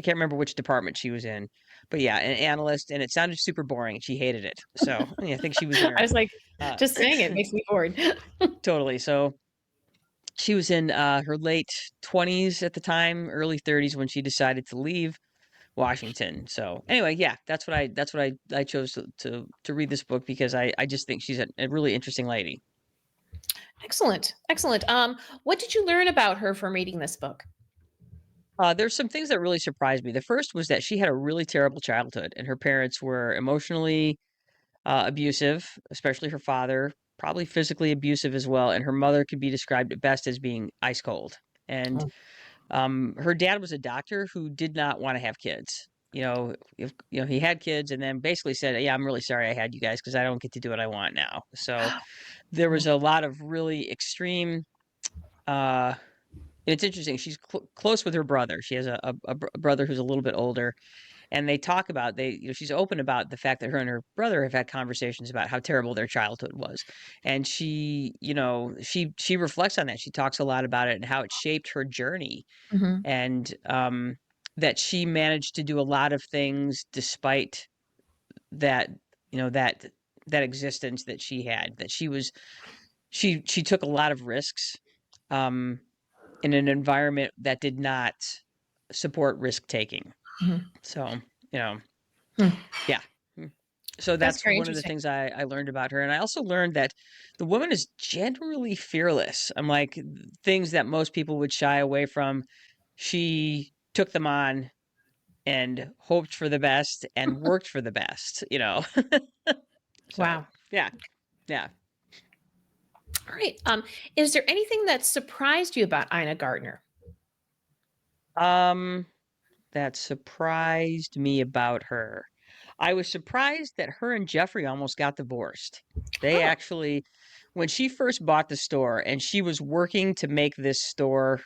can't remember which department she was in, but yeah, an analyst, and it sounded super boring. She hated it. So yeah, I think she was in I her was like, uh, just saying it makes me bored. totally. So she was in her late 20s at the time, early 30s when she decided to leave Washington. So anyway, yeah, that's what I chose to read this book because I just think she's a really interesting lady. Excellent. Excellent. What did you learn about her from reading this book? There's some things that really surprised me. The first was that she had a really terrible childhood, and her parents were emotionally abusive, especially her father, probably physically abusive as well, and her mother could be described at best as being ice cold. And Oh. her dad was a doctor who did not want to have kids. He had kids and then basically said, "Yeah, I'm really sorry I had you guys because I don't get to do what I want now." So there was a lot of really extreme. Uh, it's interesting. She's close with her brother. She has a brother who's a little bit older, and they talk about she's open about the fact that her and her brother have had conversations about how terrible their childhood was, and she reflects on that. She talks a lot about it and how it shaped her journey Mhm. and that she managed to do a lot of things despite that that existence that she had that she took a lot of risks um, in an environment that did not support risk taking. Mhm. So you know Hmm. yeah. Mm. So That's that's very one of the interesting. things I learned about her. And I also learned that the woman is generally fearless. I'm like things that most people would shy away from. She took them on and hoped for the best and worked for the best. So Wow. yeah, yeah. All right. Is there anything that surprised you about Ina Gardner? Um, that surprised me about her. I was surprised that her and Jeffrey almost got divorced. They Oh. actually, when she first bought the store and she was working to make this store,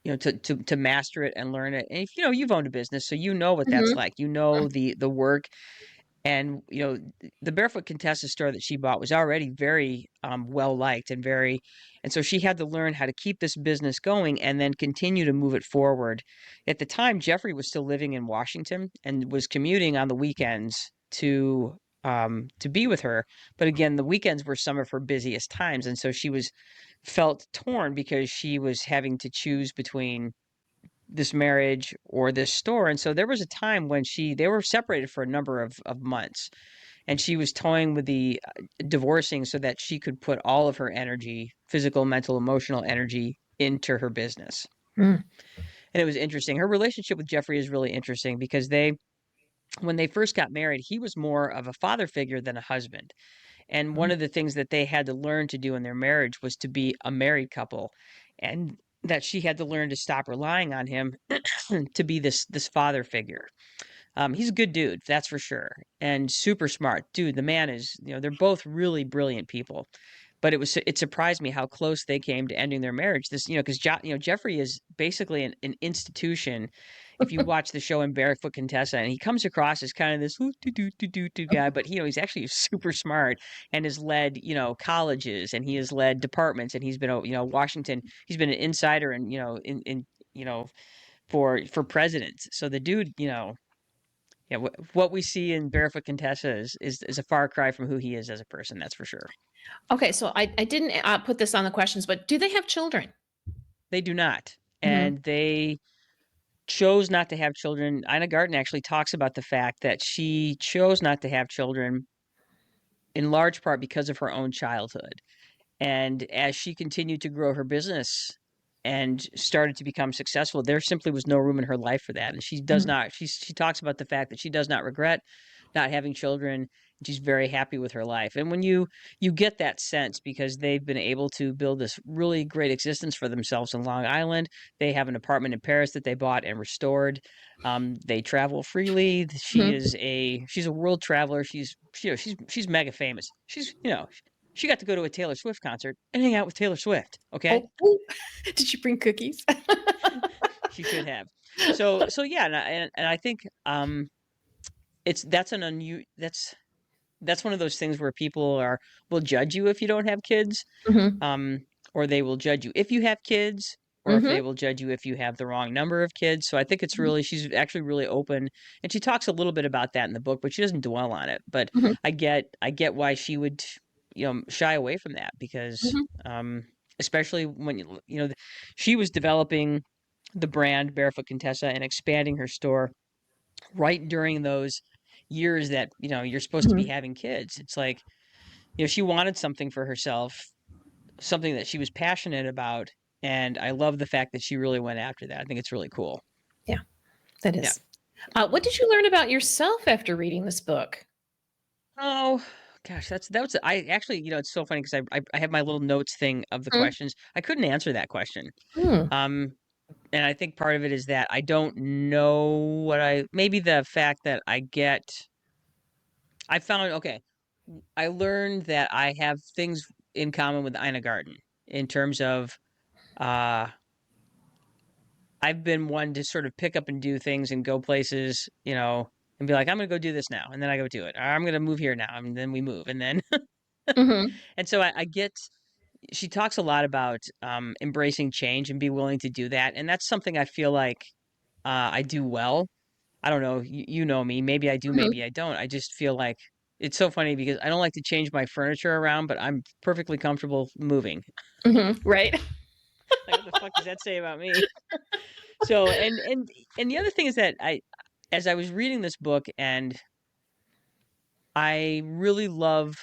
to master it and learn it. And you've owned a business, so you know what that's Mhm. like. You know the work. And the Barefoot Contessa store that she bought was already very well liked and so she had to learn how to keep this business going and then continue to move it forward. At the time, Jeffrey was still living in Washington and was commuting on the weekends to be with her. But again, the weekends were some of her busiest times, and so she was felt torn because she was having to choose between this marriage or this store. And so there was a time when they were separated for a number of months and she was toying with the divorcing so that she could put all of her energy, physical, mental, emotional energy into her business. Mm. And it was interesting. Her relationship with Jeffrey is really interesting because when they first got married, he was more of a father figure than a husband. And one of the things that they had to learn to do in their marriage was to be a married couple and that she had to learn to stop relying on him to be this father figure. He's a good dude, that's for sure, and super smart. Dude, the man is, they're both really brilliant people. But it surprised me how close they came to ending their marriage. This, because Jeffrey is basically an institution if you watch the show in Barefoot Contessa, and he comes across as kind of this guy, but he's actually super smart and has led colleges, and he has led departments, and he's been Washington. He's been an insider, and in for presidents. So the dude, yeah, what we see in Barefoot Contessa is a far cry from who he is as a person. That's for sure. Okay, so I didn't put this on the questions, but do they have children? They do not, Mhm. and they chose not to have children. Ina Garten actually talks about the fact that she chose not to have children in large part because of her own childhood. And as she continued to grow her business and started to become successful, there simply was no room in her life for that. And she does Mhm. not, she talks about the fact that she does not regret not having children. She's very happy with her life. And when you get that sense, because they've been able to build this really great existence for themselves in Long Island. They have an apartment in Paris that they bought and restored. They travel freely. Mhm. She's a world traveler. She's mega famous. She got to go to a Taylor Swift concert and hang out with Taylor Swift. Okay, Oh, ooh. Did you bring cookies? she should have. So yeah, and I think it's that's an that's one of those things where people will judge you if you don't have kids, Mhm. um, or they will judge you if you have kids, or if Mhm. they will judge you if you have the wrong number of kids. So I think she's actually really open, and she talks a little bit about that in the book, but she doesn't dwell on it. But Mhm. I get why she would shy away from that, because Mhm. especially when she was developing the brand Barefoot Contessa and expanding her store right during those years that you're supposed to be Mhm. having kids. It's like she wanted something for herself, something that she was passionate about, and I love the fact that she really went after that. I think it's really cool. Yeah, that Yeah. is. What did you learn about yourself after reading this book? Oh gosh, that was I actually it's so funny because I have my little notes thing of the Mm. questions. I couldn't answer that question. Mm. Um, and I think part of it is that I don't know maybe the fact that I found okay. I learned that I have things in common with Ina Garten in terms of uh I've been one to sort of pick up and do things and go places, and be like, I'm going to go do this now. And then I go do it. Or I'm going to move here now. And then we move. And then, Mhm. and so I get, she talks a lot about embracing change and be willing to do that. And that's something I feel like I do well. I don't know. You know me. Maybe I do, Mhm. maybe I don't. I just feel like it's so funny because I don't like to change my furniture around, but I'm perfectly comfortable moving. Mhm. Right. Like, what the fuck does that say about me? So, and the other thing is that as I was reading this book, and I really love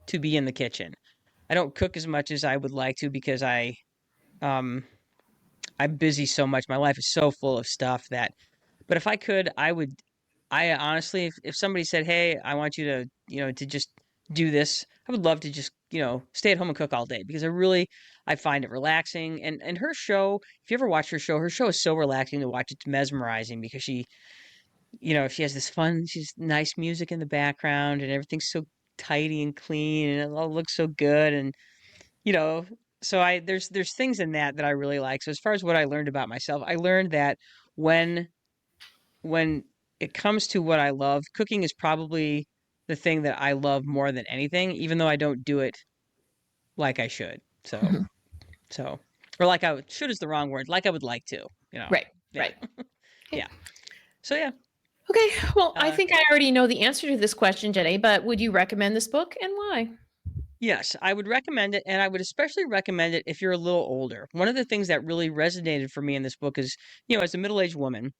to be in the kitchen. I don't cook as much as I would like to because um I'm busy so much. My life is so full of stuff that but if I could, I honestly if somebody said, "Hey, I want you to, to just do this." I would love to just, stay at home and cook all day because I find it relaxing. And her show, if you ever watch her show is so relaxing to watch. It's mesmerizing because she has this fun, she's nice music in the background, and everything's so tidy and clean, and it all looks so good. And, you know, so there's things in that I really like. So as far as what I learned about myself, I learned that when, when it comes to what I love, cooking is probably the thing that I love more than anything, even though I don't do it like I should. Mhm. So, or like should is the wrong word, like I would like to, Right. yeah, Right. Okay. yeah. So yeah, Okay. Well, I uh, think I already know the answer to this question, Jenny, but would you recommend this book and why? yes, I would recommend it, and I would especially recommend it if you're a little older. One of the things that really resonated for me in this book is, as a middle-aged woman,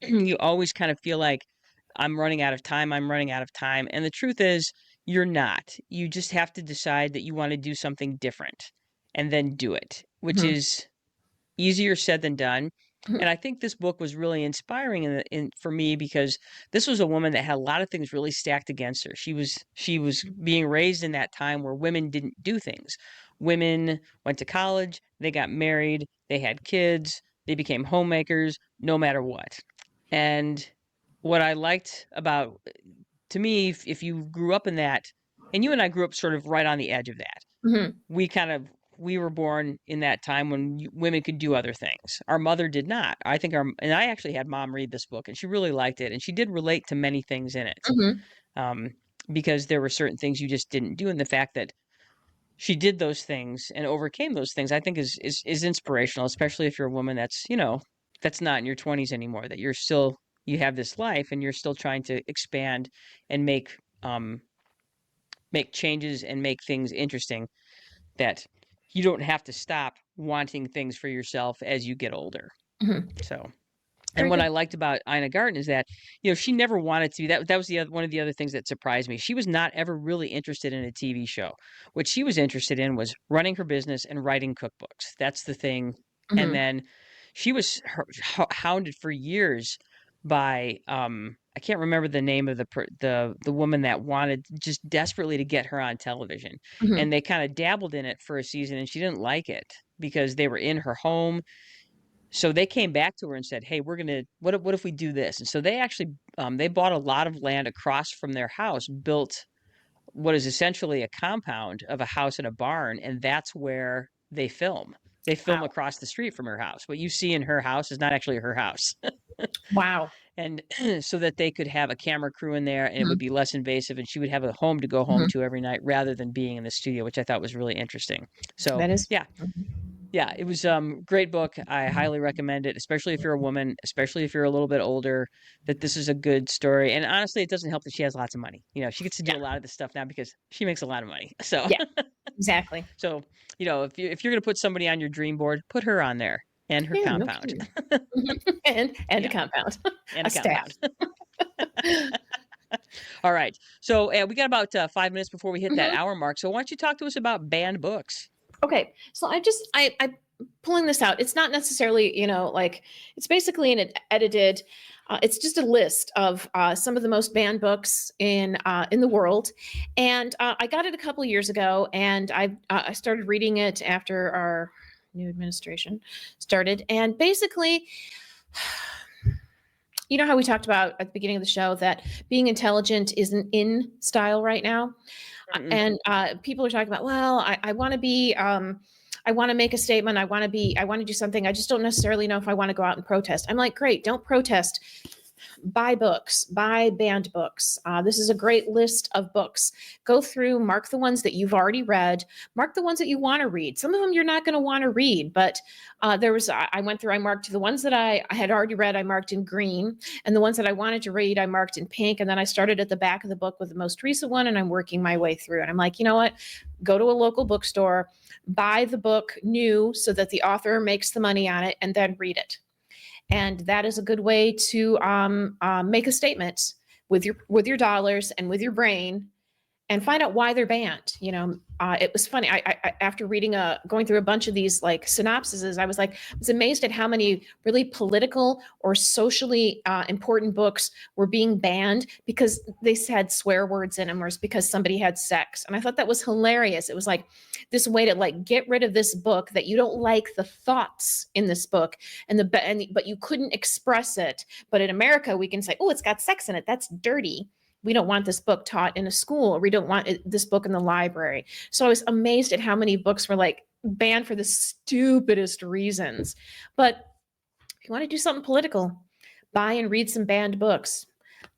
you always kind of feel like I'm running out of time, I'm running out of time. And the truth is, you're not. You just have to decide that you want to do something different and then do it, which Mhm. is easier said than done. Mhm. And I think this book was really inspiring for me because this was a woman that had a lot of things really stacked against her. She was being raised in that time where women didn't do things. Women went to college, they got married, they had kids, they became homemakers, no matter what. And what I liked about, to me, if you grew up in that, and you and I grew up sort of right on the edge of that, Mhm. we kind of we were born in that time when women could do other things. Our mother did not. I think and I actually had mom read this book, and she really liked it, and she did relate to many things in it. Um, because there were certain things you just didn't do, and the fact that she did those things and overcame those things, I think is inspirational, especially if you're a woman that's, that's not in your 20s anymore, that you have this life and you're still trying to expand and make changes and make things interesting, that you don't have to stop wanting things for yourself as you get older. So, and Very what good. I liked about Ina Garten is that, she never wanted to be that was one of the other things that surprised me. She was not ever really interested in a TV show. What she was interested in was running her business and writing cookbooks. That's the thing. And then she was hounded for years by I can't remember the name of the woman that wanted just desperately to get her on television. And they kind of dabbled in it for a season, and she didn't like it because they were in her home. So they came back to her and said, "Hey, we're gonna what if we do this?" And so they actually they bought a lot of land across from their house, built what is essentially a compound of a house and a barn, and that's where they film. They film Wow. across the street from her house. What you see in her house is not actually her house. Wow. And so that they could have a camera crew in there, and it would be less invasive, and she would have a home to go home to every night rather than being in the studio, which I thought was really interesting. So That is. yeah, yeah, it was great book. I highly recommend it, especially if you're a woman, especially if you're a little bit older, that this is a good story. And honestly, it doesn't help that she has lots of money. She gets to do Yeah. a lot of this stuff now because she makes a lot of money. So Yeah. Exactly. so, if you're going to put somebody on your dream board, put her on there and her Yeah. No compound. kidding. And a Yeah, compound, and a a staff. compound. All right. So, we got about 5 minutes before we hit that Mhm. hour mark. So, why don't you talk to us about banned books? Okay, so I pulling this out. It's not necessarily, like it's basically an edited. It's just a list of some of the most banned books in the world, and I got it a couple years ago, and I started reading it after our new administration started, and basically. You know how we talked about at the beginning of the show that being intelligent isn't in style right now? Mm-mm. And people are talking about, well, I want to be, I want to make a statement. I want to do something. I just don't necessarily know if I want to go out and protest. I'm like, great, don't protest. Buy books, buy banned books. This is a great list of books. Go through, mark the ones that you've already read, mark the ones that you want to read. Some of them you're not going to want to read, but I went through, I marked the ones that I had already read, I marked in green, and the ones that I wanted to read, I marked in pink. And then I started at the back of the book with the most recent one, and I'm working my way through. And I'm like, you know what? Go to a local bookstore, buy the book new so that the author makes the money on it, and then read it. And that is a good way to make a statement with your dollars and with your brain, and find out why they're banned. It was funny. I after going through a bunch of these like synopsises, I was amazed at how many really political or socially important books were being banned because they had swear words in them, or because somebody had sex. And I thought that was hilarious. It was like this way to like get rid of this book that you don't like the thoughts in this book, but you couldn't express it. But in America, we can say, oh, it's got sex in it. That's dirty. We don't want this book taught in a school, or we don't want this book in the library. So I was amazed at how many books were like banned for the stupidest reasons. But if you want to do something political, buy and read some banned books.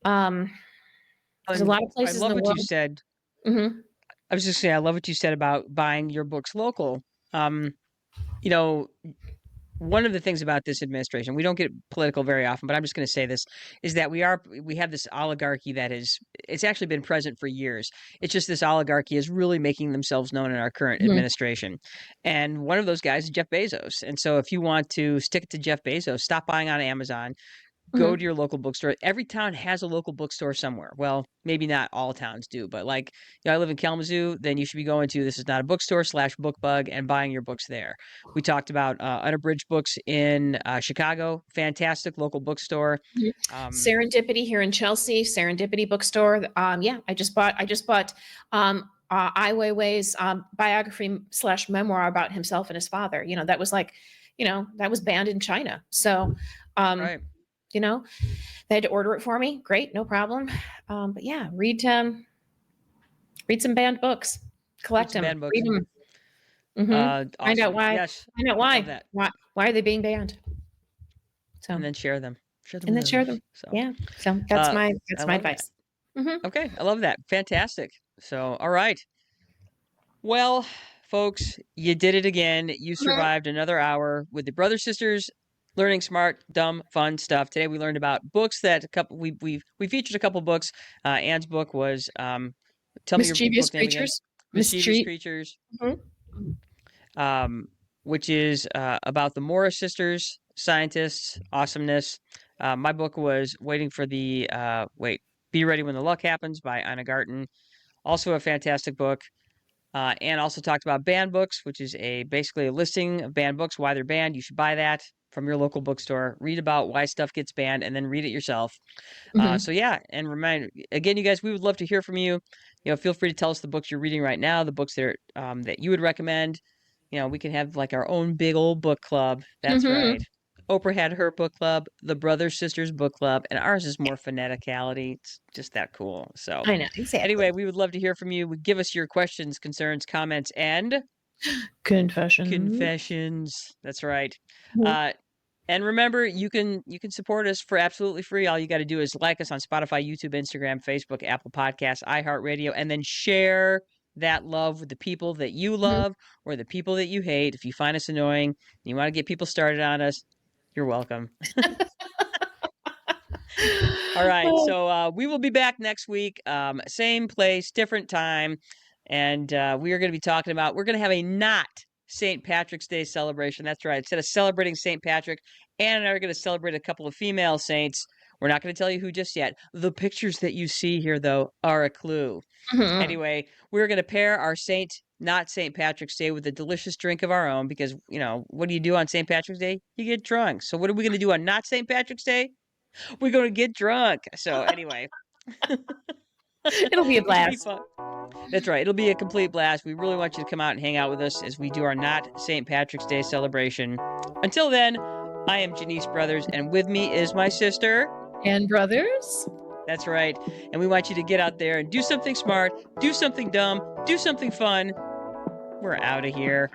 There's a lot of I places in love the what you world. said. Mhm. I was just saying, I love what you said about buying your books local. Um, you know, one of the things about this administration, we don't get political very often, but I'm just going to say this, is that we have this oligarchy it's actually been present for years. It's just this oligarchy is really making themselves known in our current Mhm. administration. And one of those guys is Jeff Bezos. And so if you want to stick it to Jeff Bezos, stop buying on Amazon. Go to Mhm. your local bookstore. Every town has a local bookstore somewhere. Well, maybe not all towns do, but like, I live in Kalamazoo, then you should be going to This Is Not a Bookstore / BookBug and buying your books there. We talked about Unabridged Books in Chicago, fantastic local bookstore. Mhm. Um, Serendipity here in Chelsea, Serendipity Bookstore. Yeah, I just bought Ai Weiwei's biography / memoir about himself and his father. That was like, that was banned in China. So, um, right. they had to order it for me. Great, no problem. But yeah, read some banned books, Read collect some them, bad books. read them. Mhm. Find Awesome. out why. Yes, Find out love why. that. Why are they being banned? So, And then share them. Share them and with then share others. them. So, Yeah. So uh, I that's my love that. advice. Mhm. Okay, I love that. Fantastic. So, all right. Well, folks, you did it again. You Mhm. survived another hour with the brother sisters learning smart, dumb, fun stuff. Today we learned about books that a couple we featured a couple books. Anne's book was tell me your Mischievous book name again. creatures. Mischievous Mistreat. Creatures, Mhm. um, which is about the Morris sisters, scientists, awesomeness. My book was Waiting for the Be Ready When the Luck Happens by Anna Garten. Also a fantastic book. And also talked about banned books, which is basically a listing of banned books, why they're banned. You should buy that from your local bookstore. Read about why stuff gets banned, and then read it yourself. Mhm. So yeah, and remind again, you guys, we would love to hear from you. Feel free to tell us the books you're reading right now, the books that you would recommend. We can have like our own big old book club. That's right. Mhm. Oprah had her book club, the Brothers Sisters book club, and ours is more phoneticality. It's just that cool. So, I know, exactly. anyway, we would love to hear from you. Give us your questions, concerns, comments, and Confession. confessions. That's right. Mhm. Uh, and remember, you can support us for absolutely free. All you got to do is like us on Spotify, YouTube, Instagram, Facebook, Apple Podcasts, iHeartRadio, and then share that love with the people that you Mhm. love or the people that you hate. If you find us annoying and you want to get people started on us, you're welcome. All right. Oh. So we will be back next week. Same place, different time. And we are going to be talking about, we're going to have a not St. Patrick's Day celebration. That's right. Instead of celebrating St. Patrick, Anne and I are going to celebrate a couple of female saints. We're not going to tell you who just yet. The pictures that you see here, though, are a clue. Mhm. Anyway, we're going to pair our not St. Patrick's Day with a delicious drink of our own because, what do you do on St. Patrick's Day? You get drunk. So what are we going to do on not St. Patrick's Day? We're going to get drunk. So anyway, It'll be a it should be blast. fun. That's right. It'll be a complete blast. We really want you to come out and hang out with us as we do our not St. Patrick's Day celebration. Until then, I am Janice Brothers, and with me is my sister. And brothers. That's right. And we want you to get out there and do something smart, do something dumb, do something fun. We're out of here.